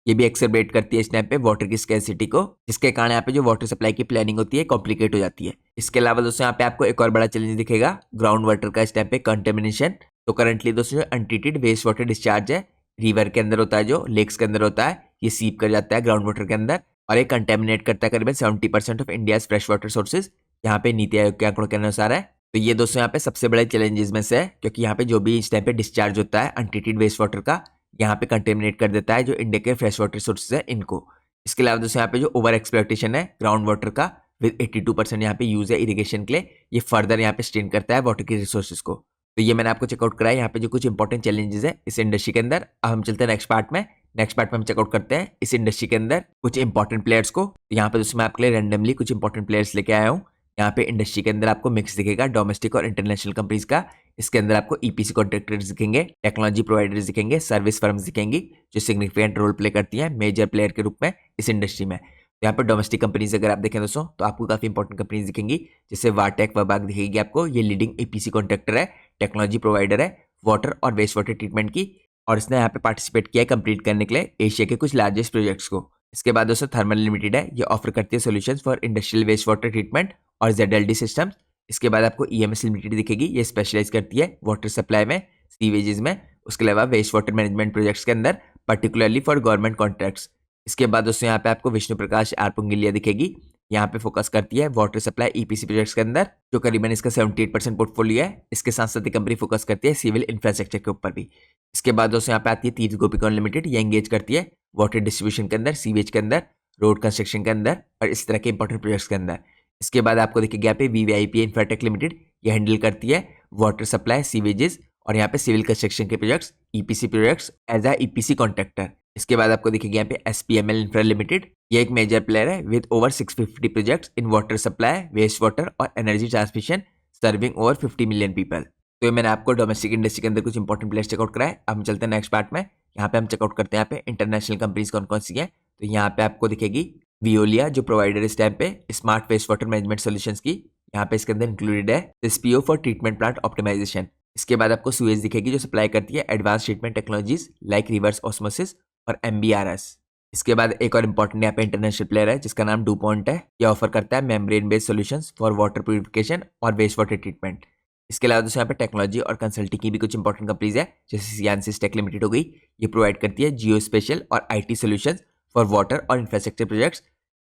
ये भी एक्सेलरेट करती है इस टाइम पे वाटर की स्कैरसिटी को, जिसके कारण यहाँ पे जो वाटर सप्लाई की प्लानिंग होती है कॉम्प्लिकेट हो जाती है। इसके अलावा दोस्तों यहाँ पे आपको एक और बड़ा चैलेंज दिखेगा ग्राउंड वाटर का इस टाइम पे कंटेमिनेशन। तो करंटली दोस्तों जो अनट्रीटेड वेस्ट वाटर डिस्चार्ज है रिवर के अंदर होता है, जो लेक्स के अंदर होता है, ये सीप कर जाता है ग्राउंड वाटर के अंदर और ये कंटेमिनेट करता है करीबन 70% of India fresh water sources, यहाँ पे नीति आयोग के आंकड़ों के अनुसार है। तो ये दोस्तों यहाँ पे सबसे बड़े चैलेंजेस में से है, क्योंकि यहाँ पे जो भी इस टाइम पे डिस्चार्ज होता है अनट्रीटेड वेस्ट वाटर का, यहाँ पे कंटेमिनेट कर देता है जो इंडिया के फ्रेश वाटर सोर्सेज है इनको। इसके अलावा दोस्तों यहाँ पे जो ओवर एक्सप्लॉयटेशन है ग्राउंड वाटर का विद 82% यहाँ पे यूज है इरिगेशन के लिए, ये फर्दर यहाँ पे स्ट्रेन करता है वाटर की रिसोर्सेज को। तो ये मैंने आपको चेकआउट कराया यहाँ पे जो कुछ इंपॉर्टेंट चैलेंजेस है इस इंडस्ट्री के अंदर। अब हम चलते हैं नेक्स्ट पार्ट में। नेक्स्ट पार्ट में हम चेकआउट करते हैं इस इंडस्ट्री के अंदर कुछ इंपॉर्टेंट प्लेयर्स को। तो यहाँ पे दोस्तों मैं आपके लिए रैंडमली कुछ इंपॉर्टेंट प्लेयर्स लेके आया हूँ। यहाँ पे इंडस्ट्री के अंदर आपको मिक्स दिखेगा डोमेस्टिक और इंटरनेशनल कंपनीज का। इसके अंदर आपको ईपीसी कॉन्ट्रैक्टर्स दिखेंगे, टेक्नोलॉजी प्रोवाइडर्स दिखेंगे, सर्विस फर्म्स दिखेंगी जो सिग्निफिकेंट रोल प्ले करती है मेजर प्लेयर के रूप में इस इंडस्ट्री में। यहाँ पर डोमेस्टिक कंपनीज अगर आप देखें दोस्तों तो आपको काफी इंपॉर्टेंट कंपनीज दिखेंगी, जैसे वाटेक वबाग दिखेगी आपको, ये लीडिंग ईपीसी कॉन्ट्रैक्टर है, टेक्नोलॉजी प्रोवाइडर है वाटर और वेस्ट वाटर ट्रीटमेंट की, और इसने यहाँ पे पार्टिसिपेट किया है कंप्लीट करने के लिए एशिया के कुछ लार्जेस्ट प्रोजेक्ट्स को। इसके बाद दोस्तों थर्मल लिमिटेड है, ये ऑफर करती है solutions for industrial waste water treatment और ZLD सिस्टम्स। इसके बाद आपको EMS लिमिटेड दिखेगी, ये स्पेशलाइज करती है वाटर सप्लाई में, सीवेजेस में, उसके अलावा वेस्ट वाटर मैनेजमेंट प्रोजेक्ट्स के अंदर पर्टिकुलरली फॉर गवर्नमेंट कॉन्ट्रैक्ट्स। इसके बाद दोस्तों यहाँ पे आपको विष्णु प्रकाश आरपुंगिलिया दिखेगी, यहाँ पे फोकस करती है वाटर सप्लाई EPC प्रोजेक्ट्स के अंदर, जो करीबन इसका 78% पोर्टफोलियो है। इसके साथ साथ कंपनी फोकस करती है सिविल इंफ्रास्ट्रक्चर के ऊपर भी। इसके बाद दोस्तों यहाँ पे आती है तीर्थ गोपिकॉन लिमिटेड, ये एंगेज करती है वाटर डिस्ट्रीब्यूशन के अंदर, सीवेज के अंदर, रोड कंस्ट्रक्शन के अंदर और इस तरह के इंपॉर्टेंट प्रोजेक्ट्स के अंदर। इसके बाद आपको देखिए यहाँ पे VVIP इंफ्राटेक लिमिटेड, ये हैंडल करती है वाटर सप्लाई, सीवेजेस और यहाँ पे सिविल कंस्ट्रक्शन के projects, EPC projects as a EPC contractor. इसके बाद आपको दिखेगा यहाँ पे SPML इंफ्रा लिमिटेड, ये एक मेजर प्लेयर है with over 650 projects in water supply, waste water और energy transmission, serving over 50 million people. तो ये मैंने आपको डोमेस्टिक इंडस्ट्री के अंदर कुछ इंपॉर्टेंट प्लेयर्स चेकआउट कराए। अब हम चलते हैं नेक्स्ट पार्ट में। यहाँ पे हम चेकआउट करते हैं यहाँ पे इंटरनेशनल कंपनीज कौन कौन सी हैं। तो यहाँ पे आपको दिखेगी वियोलिया, जो प्रोवाइडर इस टाइम पे smart waste water management solutions की, यहाँ पे इसके अंदर इंक्लूडेड है SPO for treatment plant optimisation. इसके बाद आपको सुएज दिखेगी, जो सप्लाई करती है advance treatment technologies like reverse osmosis और MBRS। इसके बाद एक और इंपॉर्टेंट यहाँ पे इंटरनेशनल प्लेयर है जिसका नाम डूपॉन्ट है, ये ऑफर करता है membrane based solutions for water purification और वेस्ट वाटर ट्रीटमेंट। इसके अलावा दोस्तों यहाँ पे टेक्नोलॉजी और कंसल्टिंग की भी कुछ इंपॉर्टेंट कंपनीज है, जैसे सियांसिस टेक लिमिटेड हो गई, ये प्रोवाइड करती है जियो स्पेशल और IT सॉल्यूशंस फॉर वाटर और इंफ्रास्ट्रक्चर प्रोजेक्ट्स,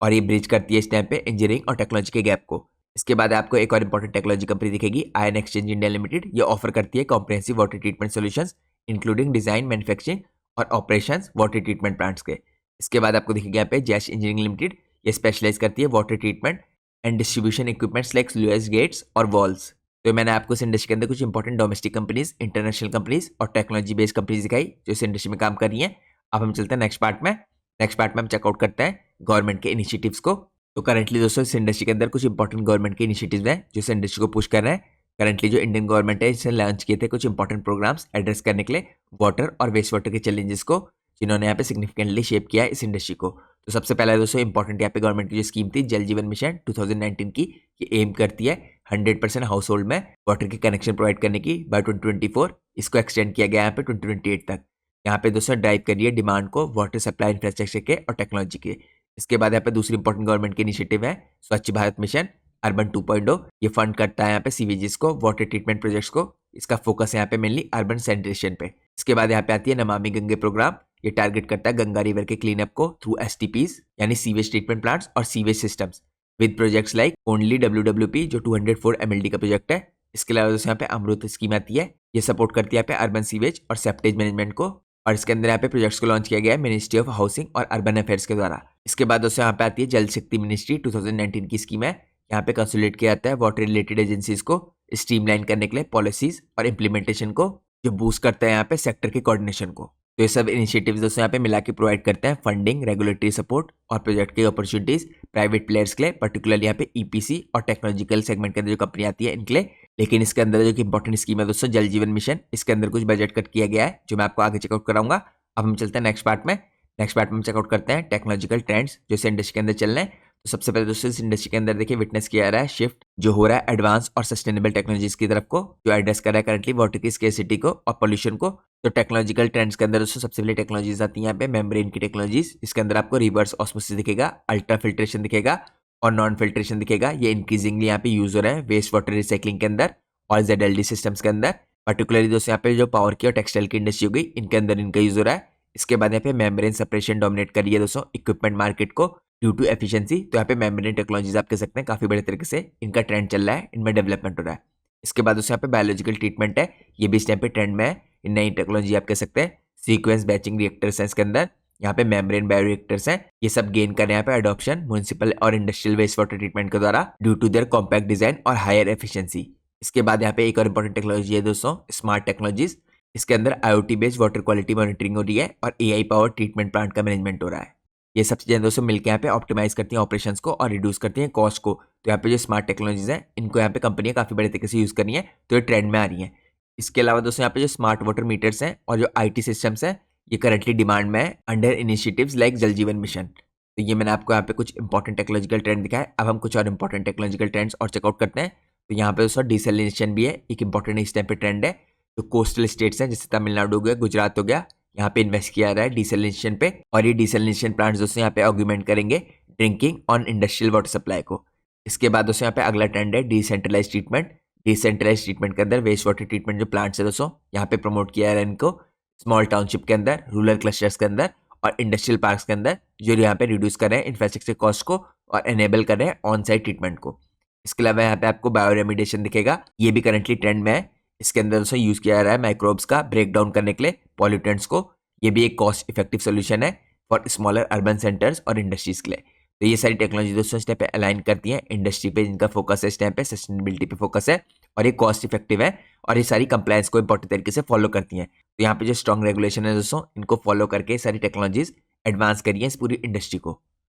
और ये ब्रिज करती है इस टाइम पे इंजीनियरिंग और टेक्नोलॉजी के गैप को। इसके बाद आपको एक और इंपॉर्टेंट टेक्नोलॉजी कंपनी दिखेगी आयन एक्सचेंज इंडिया लिमिटेड, ये ऑफर करती है comprehensive water treatment solutions including design, manufacturing और ऑपरेशंस वाटर ट्रीटमेंट प्लांट्स के। इसके बाद आपको दिखेगा यहाँ पे जैश इंजीनियरिंग लिमिटेड, ये स्पेशलाइज करती है water treatment and distribution equipments like sluice gates और वॉल्स। तो मैंने आपको इस इंडस्ट्री के अंदर कुछ important domestic companies, international companies और टेक्नोलॉजी बेस्ड कंपनीज दिखाई जो इस इंडस्ट्री में काम कर रही हैं। अब हम चलते हैं नेक्स्ट पार्ट में। नेक्स्ट पार्ट में हम चेकआउट करते हैं गवर्नमेंट के इनिशिएटिव्स को। तो करंटली दोस्तों इस इंडस्ट्री के अंदर कुछ इंपॉर्टेंट गवर्नमेंट के इनिशिएटिव्स हैं जो इस इंडस्ट्री को पुश कर रहे हैं। करंटली जो इंडियन गवर्नमेंट है इसने लॉन्च किए थे कुछ इंपॉर्टेंट प्रोग्राम्स एड्रेस करने के लिए वाटर और वेस्ट वाटर के चैलेंजेस को, जिन्होंने यहाँ पे सिग्निफिकेंटली शेप किया है इस इंडस्ट्री को। तो सबसे पहला दोस्तों इंपॉर्टेंट यहाँ पे गवर्नमेंट की जो स्कीम थी जल जीवन मिशन 2019 की, ये एम करती है 100% हाउस होल्ड में वाटर के कनेक्शन प्रोवाइड करने की बाय 2024। इसको एक्सटेंड किया गया यहाँ पे 2028 तक। यहाँ पे दोस्तों ड्राइव करिए डिमांड को वाटर सप्लाई इंफ्रास्ट्रक्चर के और टेक्नोलॉजी के। इसके बाद यहाँ पे दूसरी इंपॉर्टेंट गवर्नमेंट की इनिशिएटिव है स्वच्छ भारत मिशन अर्बन 2.0। ये फंड करता है यहाँ पे सीवेजेस को, वाटर ट्रीटमेंट प्रोजेक्ट्स को। इसका फोकस है यहाँ पे मेनली अर्बन सैनिटेशन पे। इसके बाद यहाँ पे आती है नमामि गंगे प्रोग्राम। ये टारगेट करता है गंगा रिवर के क्लीन अप को थ्रू एसटीपीज यानी सीवेज ट्रीटमेंट प्लांट्स और sewage systems with projects like only WWP जो 204 MLD का प्रोजेक्ट है। इसके अलावा दोस्तों यहाँ पे अमृत स्कीम आती है। ये सपोर्ट करती है यहाँ पे अर्बन सीवेज और सेप्टेज मैनेजमेंट को, और इसके अंदर यहाँ पे प्रोजेक्ट्स को लॉन्च किया गया है मिनिस्ट्री ऑफ हाउसिंग और अर्बन अफेयर्स के द्वारा। इसके बाद दोस्तों यहाँ पे आती है जल शक्ति मिनिस्ट्री 2019 की स्कीम है। यहाँ पे कंसोलिडेट किया जाता है वाटर रिलेटेड एजेंसीज को स्ट्रीमलाइन करने के लिए पॉलिसीज और इम्प्लीमेंटेशन को, जो बूस्ट करता है यहाँ पे सेक्टर के कोऑर्डिनेशन को। तो ये सब इनिशिएटिव्स दोस्तों यहाँ पे मिला के प्रोवाइड करते हैं फंडिंग, रेगुलेटरी सपोर्ट और प्रोजेक्ट की अपॉर्चुनिटीज प्राइवेट प्लेयर्स के लिए, पर्टिकुलरली यहाँ पे EPC और टेक्नोलॉजिकल सेगमेंट के अंदर जो कंपनी आती है इनके लिए। लेकिन इसके अंदर जो कि इंपॉर्टेंट स्कीम है दोस्तों जल जीवन मिशन, इसके अंदर कुछ बजट कट किया गया है जो मैं आपको आगे चेकआउट कराऊंगा। अब हम चलते हैं नेक्स्ट पार्ट में। नेक्स्ट पार्ट में हम चेकआउट करते हैं टेक्नोलॉजिकल ट्रेंड्स जो इस इंडस्ट्री के अंदर चल रहे हैं। तो सबसे पहले दोस्तों इस इंडस्ट्री के अंदर देखिए विटनेस किया जा रहा है शिफ्ट जो हो रहा है एडवांस और सस्टेनेबल टेक्नोलॉजीज की तरफ को, जो एड्रेस कर रहा है करंटली वाटर की स्केर्सिटी को और पोल्यूशन को। तो टेक्नोलॉजिकल ट्रेंड्स के अंदर दोस्तों सबसे पहले टेक्नोलॉजीज आती है यहाँ पे मेम्ब्रेन की टेक्नोलॉजीज। इसके अंदर आपको रिवर्स ऑस्मोसिस दिखेगा, अल्ट्रा फिल्ट्रेशन दिखेगा और नॉन फिल्ट्रेशन दिखेगा। ये इंक्रीजिंगली यहाँ पे यूज हो रहे हैं वेस्ट वाटर रिसाइकलिंग के अंदर और ZLD सिस्टम्स के अंदर। पर्टिकुलरली दोस्तों यहाँ पे जो पावर की और टेक्सटाइल की इंडस्ट्री हो गई इनके अंदर इनका यूज हो रहा है। इसके बाद यहाँ पे मेम्ब्रेन सेपरेशन डोमिनेट कर रही है दोस्तों इक्विपमेंट मार्केट को ड्यू टू एफिशिएंसी। तो यहाँ पे मेम्ब्रेन टेक्नोलॉजीज आप कह सकते हैं काफी बड़े तरीके से इनका ट्रेंड चल रहा है, इनमें डेवलपमेंट हो रहा है। इसके बाद दोस्तों यहाँ पे बायोलॉजिकल ट्रीटमेंट है, ये भी इस टाइम पे ट्रेंड में है। इन नई टेक्नोलॉजी आप कह सकते हैं सीक्वेंस बैचिंग रिएक्टर्स हैं इसके अंदर, यहाँ पे मेम्ब्रेन बायोरिएक्टर्स हैं। ये सब गेन कर रहे हैं यहाँ पे अडॉप्शन म्युनिसिपल और इंडस्ट्रियल वेस्ट वाटर ट्रीटमेंट के द्वारा due to their compact design और हायर एफिशिएंसी। इसके बाद यहाँ पे एक और इंपॉर्टेंट टेक्नोलॉजी है दोस्तों स्मार्ट टेक्नोलॉजीज। इसके अंदर IoT based water quality monitoring हो रही है और AI पावर ट्रीटमेंट प्लांट का मैनेजमेंट हो रहा है। ये सब चीजें दोस्तों मिलकर यहाँ पे ऑप्टिमाइज करती हैं ऑपरेशंस को और रिड्यूस करती हैं कॉस्ट को। तो यहाँ पे जो स्मार्ट टेक्नोलॉजीज हैं इनको यहाँ पे कंपनियां काफी बड़े तरीके से यूज कर रही हैं, तो ये ट्रेंड में आ रही हैं। इसके अलावा दोस्तों यहाँ पे जो स्मार्ट वाटर मीटर्स हैं और जो IT सिस्टम्स हैं ये करंटली डिमांड में है अंडर इनिशिएटिव्स लाइक जल जीवन मिशन। तो ये मैंने आपको यहाँ पे कुछ इंपॉर्टेंट टेक्नोलॉजिकल ट्रेंड दिखाया। अब हम कुछ और इंपॉर्टेंट टेक्नोलॉजिकल ट्रेंड्स और चेकआउट करते हैं। तो यहाँ पे दोस्तों डिसैलिनेशन भी है, एक इंपॉर्टेंट इस टाइम पे ट्रेंड है। जो कोस्टल स्टेट्स हैं जैसे तमिलनाडु हो गया, गुजरात हो गया, यहाँ पे इन्वेस्ट किया रहा है डिसैलिनेशन पे, और ये डिसैलिनेशन प्लांट्स दोस्तों यहाँ पे ऑग्यूमेंट करेंगे drinking on industrial water supply को। इसके बाद दोस्तों यहाँ पे अगला ट्रेंड है डिसेंट्रलाइज ट्रीटमेंट। डिसेंट्रलाइज ट्रीटमेंट के अंदर वेस्ट वाटर ट्रीटमेंट जो प्लांट्स है दोस्तों यहाँ पे प्रमोट किया है इनको स्मॉल टाउनशिप के अंदर, रूरल क्लस्टर्स के अंदर और इंडस्ट्रियल पार्क्स के अंदर, जो यहाँ पे रिड्यूस कर रहे हैं इंफ्रास्ट्रक्चर कॉस्ट को और एनेबल कर रहे हैं ऑन साइट ट्रीटमेंट को। इसके अलावा यहाँ पे आपको बायो रेमिडिएशन दिखेगा, ये भी करंटली ट्रेंड में है। इसके अंदर दोस्तों यूज किया जा रहा है माइक्रोब्स का ब्रेक डाउन करने के लिए पॉल्यूटेंट्स को। ये भी एक कॉस्ट इफेक्टिव सोल्यूशन है फॉर स्मॉलर अर्बन सेंटर्स और इंडस्ट्रीज के लिए। तो ये सारी टेक्नोलॉजी दोस्तों इस टाइम पे अलाइन करती हैं इंडस्ट्री पे, जिनका फोकस है इस टाइम पे सस्टेनेबिलिटी पे फोकस है और ये कॉस्ट इफेक्टिव है और ये सारी कंप्लायंस को इंपॉर्टेंट तरीके से फॉलो करती हैं। तो यहाँ पे जो स्ट्रॉन्ग रेगुलेशन है दोस्तों इनको फॉलो करके सारी टेक्नोलॉजीज एडवांस करिए इस पूरी इंडस्ट्री को।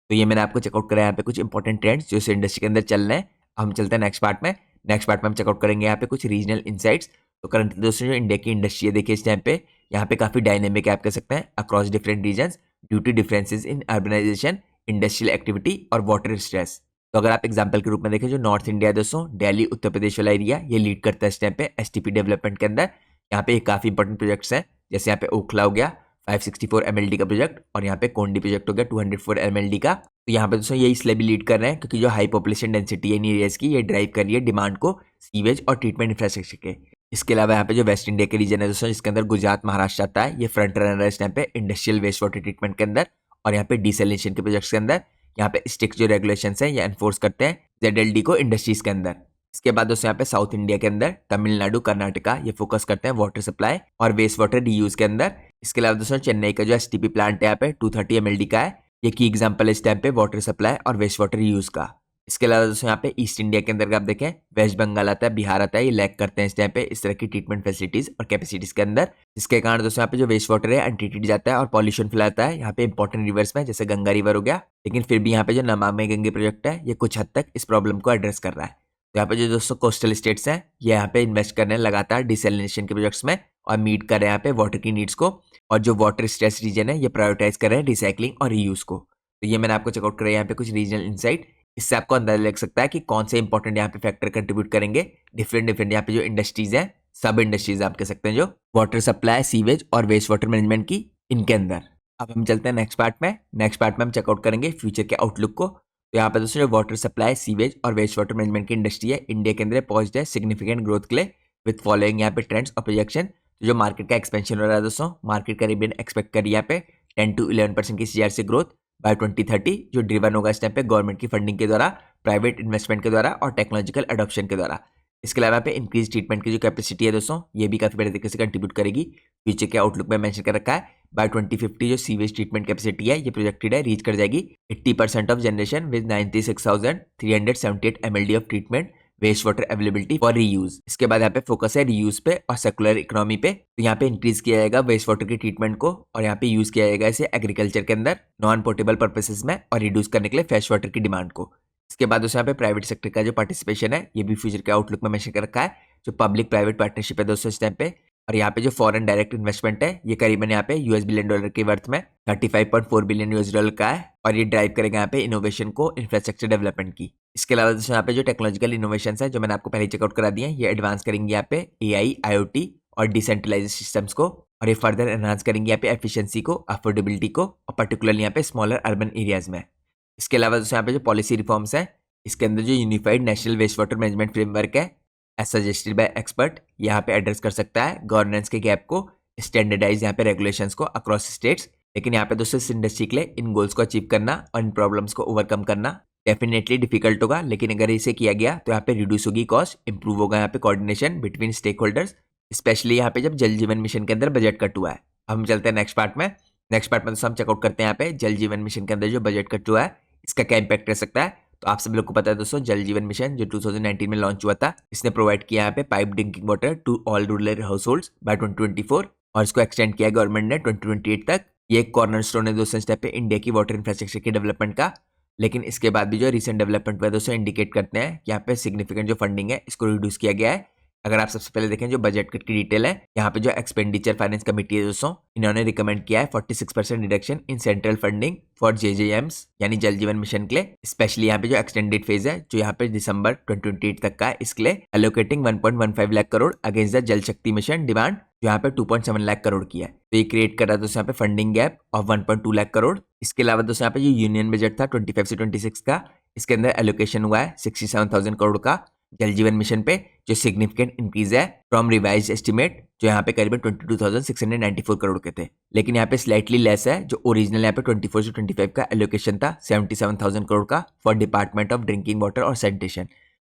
तो ये मैंने आपको चेकआउट कराया यहाँ पे कुछ इंपॉर्टेंट ट्रेंड्स जो इस इंडस्ट्री के अंदर चल रहे हैं। हम चलते हैं नेक्स्ट पार्ट में। नेक्स्ट पार्ट में हम चेकआउट करेंगे यहाँ पे कुछ रीजनल इनसाइट्स। तो करंटली दोस्तों जो इंडिया की इंडस्ट्री है देखिए इस टाइम पे यहाँ पे काफी डायनेमिक है आप कह सकते हैं across different regions due to differences in urbanisation, industrial activity और वाटर स्ट्रेस। तो अगर आप एग्जांपल के रूप में देखें जो नॉर्थ इंडिया दोस्तों दिल्ली उत्तर प्रदेश वाला एरिया ये लीड करता है इस टाइम पे STP डेवलपमेंट के अंदर। यहाँ पे काफी इंपॉर्टेंट प्रोजेक्ट्स हैं, जैसे यहाँ पे ओखला हो गया 564 MLD का प्रोजेक्ट और यहाँ पे कोंडी प्रोजेक्ट हो गया 204 MLD का। तो यहाँ पे दोस्तों ये इसलिए भी लीड कर रहे हैं क्योंकि जो हाई पॉपुलेशन डेंसिटी है इन एरियाज की ये ड्राइव कर रही है डिमांड को सीवेज और ट्रीटमेंट इंफ्रास्ट्रक्चर के। इसके अलावा यहाँ पे जो वेस्ट इंडिया के रीजन है दोस्तों जिसके अंदर गुजरात महाराष्ट्र आता है, ये फ्रंट रनर है इस टाइम पे इंडस्ट्रियल वेस्ट वाटर ट्रीटमेंट के अंदर और यहाँ पे डिसैलिनेशन के प्रोजेक्ट्स के अंदर। यहाँ पे स्ट्रिक्ट जो रेगुलेशंस हैं ये एनफोर्स करते हैं ZLD को इंडस्ट्रीज के अंदर। इसके बाद दोस्तों यहाँ पे साउथ इंडिया के अंदर तमिलनाडु, कर्नाटका ये फोकस करते हैं वाटर सप्लाई और वेस्ट वाटर रीयूज के अंदर। इसके अलावा दोस्तों चेन्नई का जो STP प्लांट है यहाँ पे 230 MLD का है, ये की एग्जाम्पल है इस टाइम पे वाटर सप्लाई और वेस्ट वाटर रीयूज का। इसके अलावा दोस्तों यहाँ पे ईस्ट इंडिया के अंदर आप देखें वेस्ट बंगाल आता है, बिहार आता है, ये लैक करते हैं इस टाइम पे इस तरह की ट्रीटमेंट फैसिलिटीज और कैपेसिटीज के अंदर, जिसके कारण दोस्तों यहाँ पे जो वेस्ट वाटर है अनट्रीटेड जाता है और पॉल्यूशन फैलाता है यहाँ पे इंपॉर्टेंट रिवर्स में जैसे गंगा रिवर हो गया। लेकिन फिर भी यहाँ पे जो नमामि गंगे प्रोजेक्ट है ये कुछ हद तक इस प्रॉब्लम को एड्रेस कर रहा है। तो यहाँ पे जो दोस्तों कोस्टल स्टेट्स हैं ये यहाँ पे इन्वेस्ट कर रहे हैं लगातार डिसैलिनेशन के प्रोजेक्ट्स में और मीट कर रहे हैं यहाँ पे वाटर की नीड्स को, और जो वाटर स्ट्रेस रीजन है ये प्रायोरिटाइज कर रहे हैं रिसाइकलिंग और रीयूज को। तो ये मैंने आपको चेकआउट कराया यहाँ पे कुछ रीजनल इंसाइट। इससे आपको अंदाजा लग सकता है कि कौन से इंपॉर्टेंट यहाँ पे फैक्टर कंट्रीब्यूट करेंगे। डिफरेंट यहाँ पे जो इंडस्ट्रीज हैं, सब इंडस्ट्रीज आप कह सकते हैं, जो वाटर सप्लाई, सीवेज और वेस्ट वाटर मैनेजमेंट की, इनके अंदर। अब हम चलते हैं नेक्स्ट पार्ट में। नेक्स्ट पार्ट में हम चेकआउट करेंगे फ्यूचर के आउटलुक को। तो यहाँ पे दोस्तों जो वाटर सप्लाई, सीवेज और वेस्ट वाटर मैनेजमेंट की इंडस्ट्री है, इंडिया के अंदर पॉइज्ड है सिग्निफिकेंट ग्रोथ के लिए विद फॉलोइंग यहाँ पे ट्रेंड्स और प्रोजेक्शन। तो जो मार्केट का एक्सपेंशन हो रहा है दोस्तों, मार्केट करीबन एक्सपेक्ट करिए यहाँ पे 10 to 11% की CR से ग्रोथ बाय 2030, जो ड्रिवन होगा इस टाइम पे गवर्नमेंट की फंडिंग के द्वारा, प्राइवेट इन्वेस्टमेंट के द्वारा और टेक्नोलॉजिकल अडॉप्शन के द्वारा। इसके अलावा पे इंक्रीज ट्रीटमेंट की जो कैपेसिटी है दोस्तों, ये भी काफी बड़े तरीके से कंट्रीब्यूट करेगी। फ्यूचर के आउटलुक में मेंशन कर रखा है बाय 2050 जो सीवेज ट्रीटमेंट कैपेसिटी है, ये प्रोजेक्टेड है रीच कर जाएगी 80% of generation with 96,378 MLD of treatment waste water availability for reuse. इसके बाद यहाँ पे फोकस है रीयूज पे और सर्कुलर इकोनॉमी पे। तो यहाँ पे इंक्रीज किया जाएगा वेस्ट वाटर की ट्रीटमेंट को और यहाँ पे यूज किया जाएगा इसे एग्रीकल्चर के अंदर नॉन पोर्टेबल पर्पसेस में और रिड्यूस करने के लिए फ्रेश वाटर की डिमांड को। इसके बाद दोस्तों यहाँ पे प्राइवेट सेक्टर का जो पार्टिसिपेशन है, ये भी फ्यूचर के आउटलुक में मेंशन कर रखा है। जो पब्लिक प्राइवेट पार्टनरशिप है दोस्तों इस टाइम पे, और यहाँ पे जो फॉरेन डायरेक्ट इन्वेस्टमेंट है, ये करीबन यहाँ पे $1 बिलियन के वर्थ में $35.4 बिलियन का है और ये ड्राइव करेगा यहाँ पे इनोवेशन को, इंफ्रास्ट्रक्चर डेवलपमेंट की। इसके अलावा दोस्तों यहाँ पे जो टेक्नोलॉजिकल इनोवेशन है, जो मैंने आपको पहले चेकआउट करा दिए हैं, ये एडवांस करेंगे यहाँ पे AI, IoT और डिसेंट्रलाइज सिस्टम्स को, और ये फर्दर एनहांस करेंगे यहाँ पे एफिशिएंसी को, अफोर्डेबिलिटी को, और पर्टिकुलरली यहाँ पे स्मॉलर अर्बन एरियाज में। इसके अलावा दोस्तों यहाँ पे जो पॉलिसी रिफॉर्म्स है, इसके अंदर जो unified national waste water management framework है एज सजेस्टेड बाय एक्सपर्ट, यहाँ पे एड्रेस कर सकता है गवर्नेंस के गैप को, स्टैंडर्डाइज यहाँ पे रेगुलेशंस को अक्रॉस स्टेट्स। लेकिन यहाँ पे दोस्तों इस इंडस्ट्री के लिए इन गोल्स को अचीव करना और इन प्रॉब्लम्स को ओवरकम करना डेफिनेटली डिफिकल्ट होगा, लेकिन अगर इसे किया गया तो यहाँ पे रिड्यूस होगी कॉस्ट, इंप्रूव होगा यहाँ पे coordination between stakeholders, specially यहाँ पे जब जल जीवन मिशन के अंदर बजट कट हुआ है। अब हम चलते हैं नेक्स्ट पार्ट में। नेक्स्ट पार्ट में दोस्तों हम चेकआउट करते हैं यहाँ पे जल जीवन मिशन के अंदर जो बजट कट हुआ है, इसका क्या इंपैक्ट रह सकता है। तो आप सब लोग को पता है दोस्तों, जल जीवन मिशन जो 2019 में लॉन्च हुआ था, इसने प्रोवाइड किया यहाँ पे pipe drinking water to all rural households by 2024 और इसको एक्सटेंड किया गवर्नमेंट ने 2028 तक। ये एक कॉर्नर स्टोन है दोस्तों स्टेप पे इंडिया की वाटर इंफ्रास्ट्रक्चर की डेवलपमेंट का। लेकिन इसके बाद भी जो रिसेंट डेवलपमेंट हुआ दोस्तों इंडिकेट करते हैं कि यहाँ पे सिग्निफिकेंट जो फंडिंग है इसको रिड्यूस किया गया है। अगर आप सबसे पहले देखें जो बजट कट की डिटेल है, यहाँ पे जो एक्सपेंडिचर फाइनेंस कमेटी है दोस्तों, इन्होंने रिकमेंड किया है 46% reduction in central funding for JJMs यानी जल जीवन मिशन के लिए। स्पेशली यहाँ पे जो एक्सटेंडेड फेज है जो यहाँ पे दिसंबर 2028 तक का है, इसके लिए allocating 1.15 lakh crore against the जल शक्ति मिशन डिमांड जो यहाँ पे 2.7 लाख करोड़ की है। तो ये क्रिएट कर रहा है दोस्तों यहाँ पे funding gap of 1.2 lakh crore. इसके अलावा दोस्तों यहाँ पे जो यूनियन बजट था 25 से 26 का, इसके अंदर एलोकेशन हुआ है 67,000 करोड़ का जल जीवन मिशन पे, जो सिग्निफिकेंट इंक्रीज है फ्रॉम रिवाइज एस्टिमेट जो यहाँ पे करीबन 22,694 करोड़ के थे। लेकिन यहाँ पे स्लाइटली लेस है, जो ओरिजिनल यहाँ पे 24 से 25 का एलोकेशन था 77,000 करोड़ का for department of drinking water और सैनिटेशन।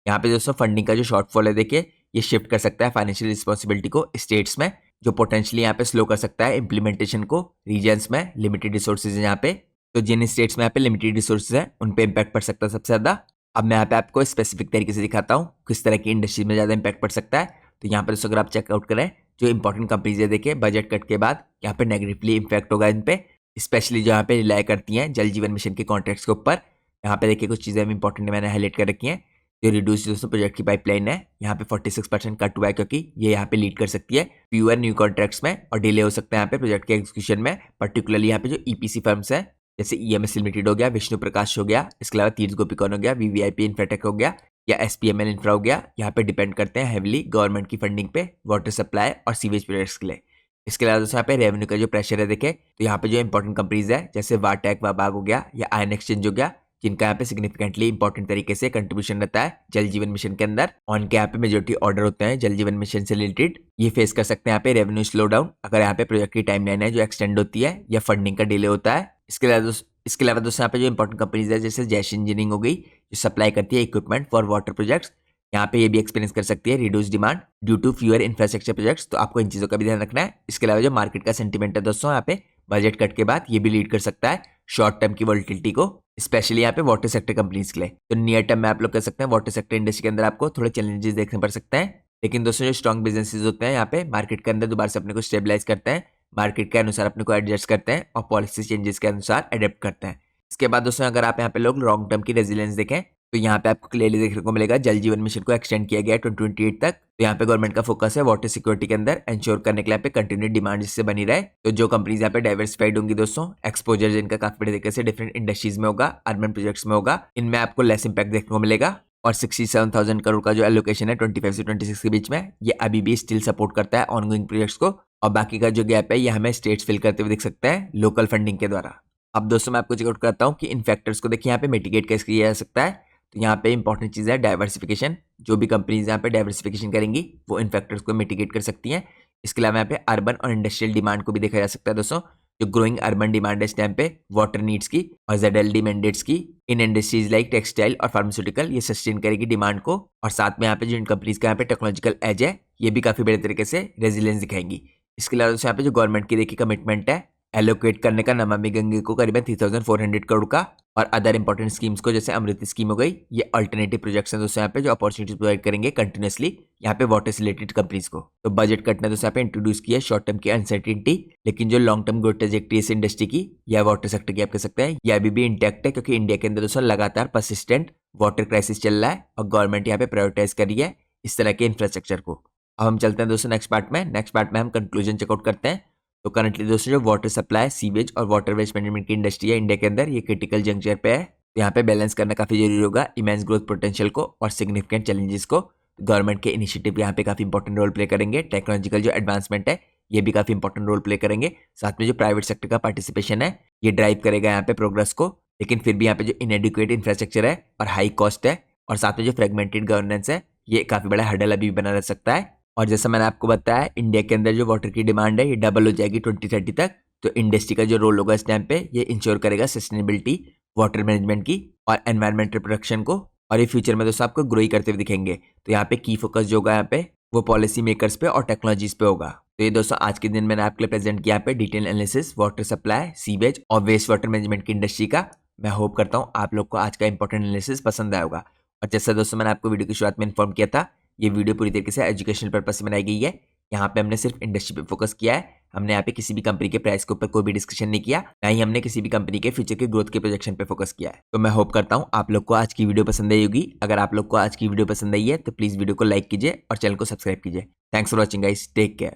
यहाँ पे दोस्तों फंडिंग का जो शॉर्टफॉल है, देखिए ये शिफ्ट कर सकता है फाइनेंशियल रिस्पॉन्सिबिलिटी को स्टेट्स में, जो पोटेंशियली यहाँ पे स्लो कर सकता है इम्प्लीमेंटेशन को रीजन्स में। लिमिटेड रिसोर्सेज है यहाँ पे, तो जिन स्टेट्स में यहाँ पे लिमिटेड रिसोर्सेज है उन पे इम्पैक्ट पड़ सकता है सबसे ज्यादा। अब मैं यहाँ पे आपको स्पेसिफिक तरीके से दिखाता हूँ किस तरह की इंडस्ट्री में ज्यादा इंपैक्ट पड़ सकता है। तो यहाँ पर दोस्तों अगर आप चेकआउट करें जो इंपॉर्टेंट कंपनीज है, देखिए बजट कट के बाद यहाँ पे नेगेटिवली इम्पैक्ट होगा इन पे, स्पेशली जो यहाँ पे रिलाई करती हैं जल जीवन मिशन के कॉन्ट्रैक्ट्स के ऊपर। यहाँ पे देखिए कुछ चीजें इंपॉर्टेंट मैंने हाईलाइट कर रखी हैं। जो रिड्यूस दोस्तों प्रोजेक्ट की पाइपलाइन है, यहाँ पे 46% कट हुआ है, क्योंकि ये यहाँ पे लीड कर सकती है फ्यूअर न्यू कॉन्ट्रैक्ट्स में और डिले हो सकता है यहाँ पे प्रोजेक्ट के एग्जीक्यूशन में। पर्टिकुलरली यहाँ पे जो EPC फर्म्स है जैसे EMS लिमिटेड हो गया, विष्णु प्रकाश हो गया, इसके अलावा तीर्थ गोपीकॉन हो गया, VVIP इंफ्राटेक हो गया या SPML इंफ्रा हो गया, यहाँ पे डिपेंड करते हैं हेवली गवर्नमेंट की फंडिंग पे वाटर सप्लाई और सीवेज प्रोजेक्ट्स के लिए। इसके अलावा दोस्तों यहाँ पे रेवेन्यू का जो प्रेशर है, देखे तो यहाँ पे जो इंपॉर्टेंट कंपनीज है जैसे वाटेक वाबाग हो गया या आयन एक्सचेंज हो गया, जिनका यहाँ पे सिग्निफिकेंटली इंपॉर्टेंट तरीके से कंट्रीब्यूशन रहता है जल जीवन मिशन के अंदर, ऑन के यहाँ पे मेजोरिटी ऑर्डर होते हैं जल जीवन मिशन से रिलेटेड, ये फेस कर सकते हैं यहाँ पे रेवेन्यू स्लो डाउन अगर यहाँ पे प्रोजेक्ट की टाइमलाइन है जो एक्सटेंड होती है या फंडिंग का डिले होता है। इसके अलावा दोस्तों यहाँ पे जो इंपॉर्टेंट कंपनीज है जैसे जैश इंजीनियरिंग हो गई जो सप्लाई करती है इक्विपमेंट फॉर वाटर प्रोजेक्ट्स, यहाँ पे ये भी एक्सपीरियंस कर सकती है reduce demand due to fewer infrastructure projects. तो आपको इन चीजों का भी ध्यान रखना है। इसके अलावा जो मार्केट का सेंटीमेंट है दोस्तों यहाँ पे बजट कट के बाद ये भी लीड कर सकता है शॉर्ट टर्म की वोलेटिलिटी को, स्पेशली यहाँ पे वाटर सेक्टर कंपनीज के लिए। तो नियर टर्म में आप लोग कह सकते हैं वाटर सेक्टर इंडस्ट्री के अंदर आपको थोड़े चैलेंजेस देखने पड़ सकते हैं, लेकिन दोस्तों जो स्ट्रॉन्ग बिजनेसेस होते हैं यहाँ पे मार्केट के अंदर दोबारा से अपने को स्टेबलाइज करते हैं, मार्केट के अनुसार अपने को एडजस्ट करते हैं और पॉलिसी चेंजेस के अनुसार अडेप्ट करते हैं। इसके बाद दोस्तों अगर आप यहाँ पे लोग लॉन्ग टर्म की रेजिलियंस देखें, तो यहाँ पे आपको क्लियरली देखने को मिलेगा जल जीवन मिशन को एक्सटेंड किया गया है 2028 तक। तो यहाँ पे गवर्नमेंट का फोकस है वाटर सिक्योरिटी के अंदर इंश्योर करने के लिए यहाँ पे कंटिन्यूड डिमांड जिससे बनी रहे। तो जो कंपनीज यहाँ पे डाइवर्सिफाइड होंगी दोस्तों, एक्सपोजर जिनका काफी बड़े तरीके से डिफरेंट इंडस्ट्रीज में होगा, अर्बन प्रोजेक्ट्स में होगा, इनमें आपको लेस इंपैक्ट देखने को मिलेगा। और 67,000 करोड़ का जो एलोकेशन है 25 से 26 के बीच में, ये अभी भी स्टिल सपोर्ट करता है ऑनगोइंग प्रोजेक्ट्स को। और बाकी का जो गैप है ये हमें स्टेट्स फिल करते हुए दिख सकता है लोकल फंडिंग के द्वारा। अब दोस्तों मैं आपको चेकआउट करता हूँ कि इन फैक्टर्स को देखिए यहाँ पे मिटिगेट कैसे किया जा सकता है। तो यहाँ पे इंपॉर्टेंट चीज़ है डाइवर्सिफिकेशन। जो भी कंपनीज यहाँ पे डाइवर्सिफिकेशन करेंगी वो इन फैक्टर्स को मिटिगेट कर सकती हैं। इसके अलावा यहाँ पे अर्बन और इंडस्ट्रियल डिमांड को भी देखा जा सकता है दोस्तों। जो ग्रोइंग अर्बन डिमांड है इस टाइम पे वाटर नीड्स की और ZLD मैंडेट्स की इन इंडस्ट्रीज लाइक टेक्सटाइल और फार्मास्यूटिकल, ये सस्टेन करेगी डिमांड को। और साथ में यहाँ पे जो इन कंपनीज का यहाँ पे टेक्नोलॉजिकल एज है ये भी काफी बड़े तरीके से रेजिलियंस दिखाएंगी। इसके अलावा यहाँ पे जो गवर्नमेंट की देखिए कमिटमेंट है एलोकेट करने का नमामि गंगे को करीबन 3,400 करोड़ का, और अदर इंपॉर्टेंट स्कीम्स को जैसे अमृत स्कीम हो गई, ये अल्टरनेटिव प्रोजेक्ट्स हैं दोस्तों यहाँ पे जो अपॉर्चुनिटीज प्रोवाइड करेंगे कंटिन्यूसली यहाँ पे वाटर से रिलेटेड कंपनीज को। तो बजट कट ने दोस्तों यहाँ पे इंट्रोड्यूस किया शॉर्ट टर्म की अनसर्टिनिटी, लेकिन जो लॉन्ग टर्म ग्रोथ ट्रैजेक्टरी इस इंडस्ट्री की या वाटर सेक्टर की आप कह सकते हैं ये अभी भी इंटैक्ट है, क्योंकि इंडिया के अंदर दोस्तों लगातार परसिस्टेंट वाटर क्राइसिस चल रहा है और गवर्नमेंट यहाँ पे प्रायोरिटाइज कर रही है इस तरह के इंफ्रास्ट्रक्चर को। अब हम चलते हैं दोस्तों नेक्स्ट पार्ट में। नेक्स्ट पार्ट में हम कंक्लूजन चेकआउट करते हैं। तो करंटली दोस्तों जो वाटर सप्लाई, सीवेज और वाटर वेस्ट मैनेजमेंट की इंडस्ट्री है इंडिया के अंदर, ये क्रिटिकल जंक्चर पे है। तो यहाँ पे बैलेंस करना काफी जरूरी होगा इमेंस ग्रोथ पोटेंशियल को और सिग्निफिकेंट चैलेंजेस को। गवर्नमेंट के इनिशिएटिव यहाँ पे काफी इंपॉर्टेंट रोल प्ले करेंगे। टेक्नोलॉजिकल जो एडवांसमेंट है ये भी काफी इंपॉर्टेंट रोल प्ले करेंगे। साथ में जो प्राइवेट सेक्टर का पार्टिसिपेशन है ये ड्राइव करेगा यहाँ पे प्रोग्रेस को। लेकिन फिर भी यहाँ पे जो इनएडिक्वेट इंफ्रास्ट्रक्चर है और हाई कॉस्ट है और साथ में जो फ्रेगमेंटेड गवर्नेंस है ये काफी बड़ा हर्डल अभी भी बना रह सकता है। और जैसा मैंने आपको बताया इंडिया के अंदर जो वाटर की डिमांड है ये डबल हो जाएगी 2030 तक। तो इंडस्ट्री का जो रोल होगा इस टाइम पे ये इंश्योर करेगा सस्टेनेबिलिटी वाटर मैनेजमेंट की और एनवायरमेंटल प्रोटेक्शन को। और ये फ्यूचर में दोस्तों आपको ग्रो ही करते हुए दिखेंगे। तो यहाँ पे की फोकस जो होगा यहाँ पे वो पॉलिसी मेकर्स पे और टेक्नोलॉजीज पे होगा। तो ये दोस्तों आज के दिन मैंने आपके लिए प्रेजेंट किया यहाँ पे detail analysis water supply, sewage और वेस्ट वाटर मैनेजमेंट की इंडस्ट्री का। मैं होप करता हूँ आप लोग को आज का इंपॉर्टेंट एनालिसिस पसंद आया होगा। और जैसा दोस्तों मैंने आपको वीडियो की शुरुआत में इन्फॉर्म किया था, ये वीडियो पूरी तरीके से एजुकेशनल पर्पस से बनाई गई है। यहाँ पे हमने सिर्फ इंडस्ट्री पे फोकस किया है। हमने यहाँ पे किसी भी कंपनी के प्राइस के ऊपर कोई भी डिस्कशन नहीं किया, ना ही हमने किसी भी कंपनी के फ्यूचर के ग्रोथ के प्रोजेक्शन पे फोकस किया है। तो मैं होप करता हूँ आप लोग को आज की वीडियो पसंद आई होगी। अगर आप लोग को आज की वीडियो पसंद आई है तो प्लीज वीडियो को लाइक कीजिए और चैनल को सब्सक्राइब कीजिए। Thanks for watching guys, take care.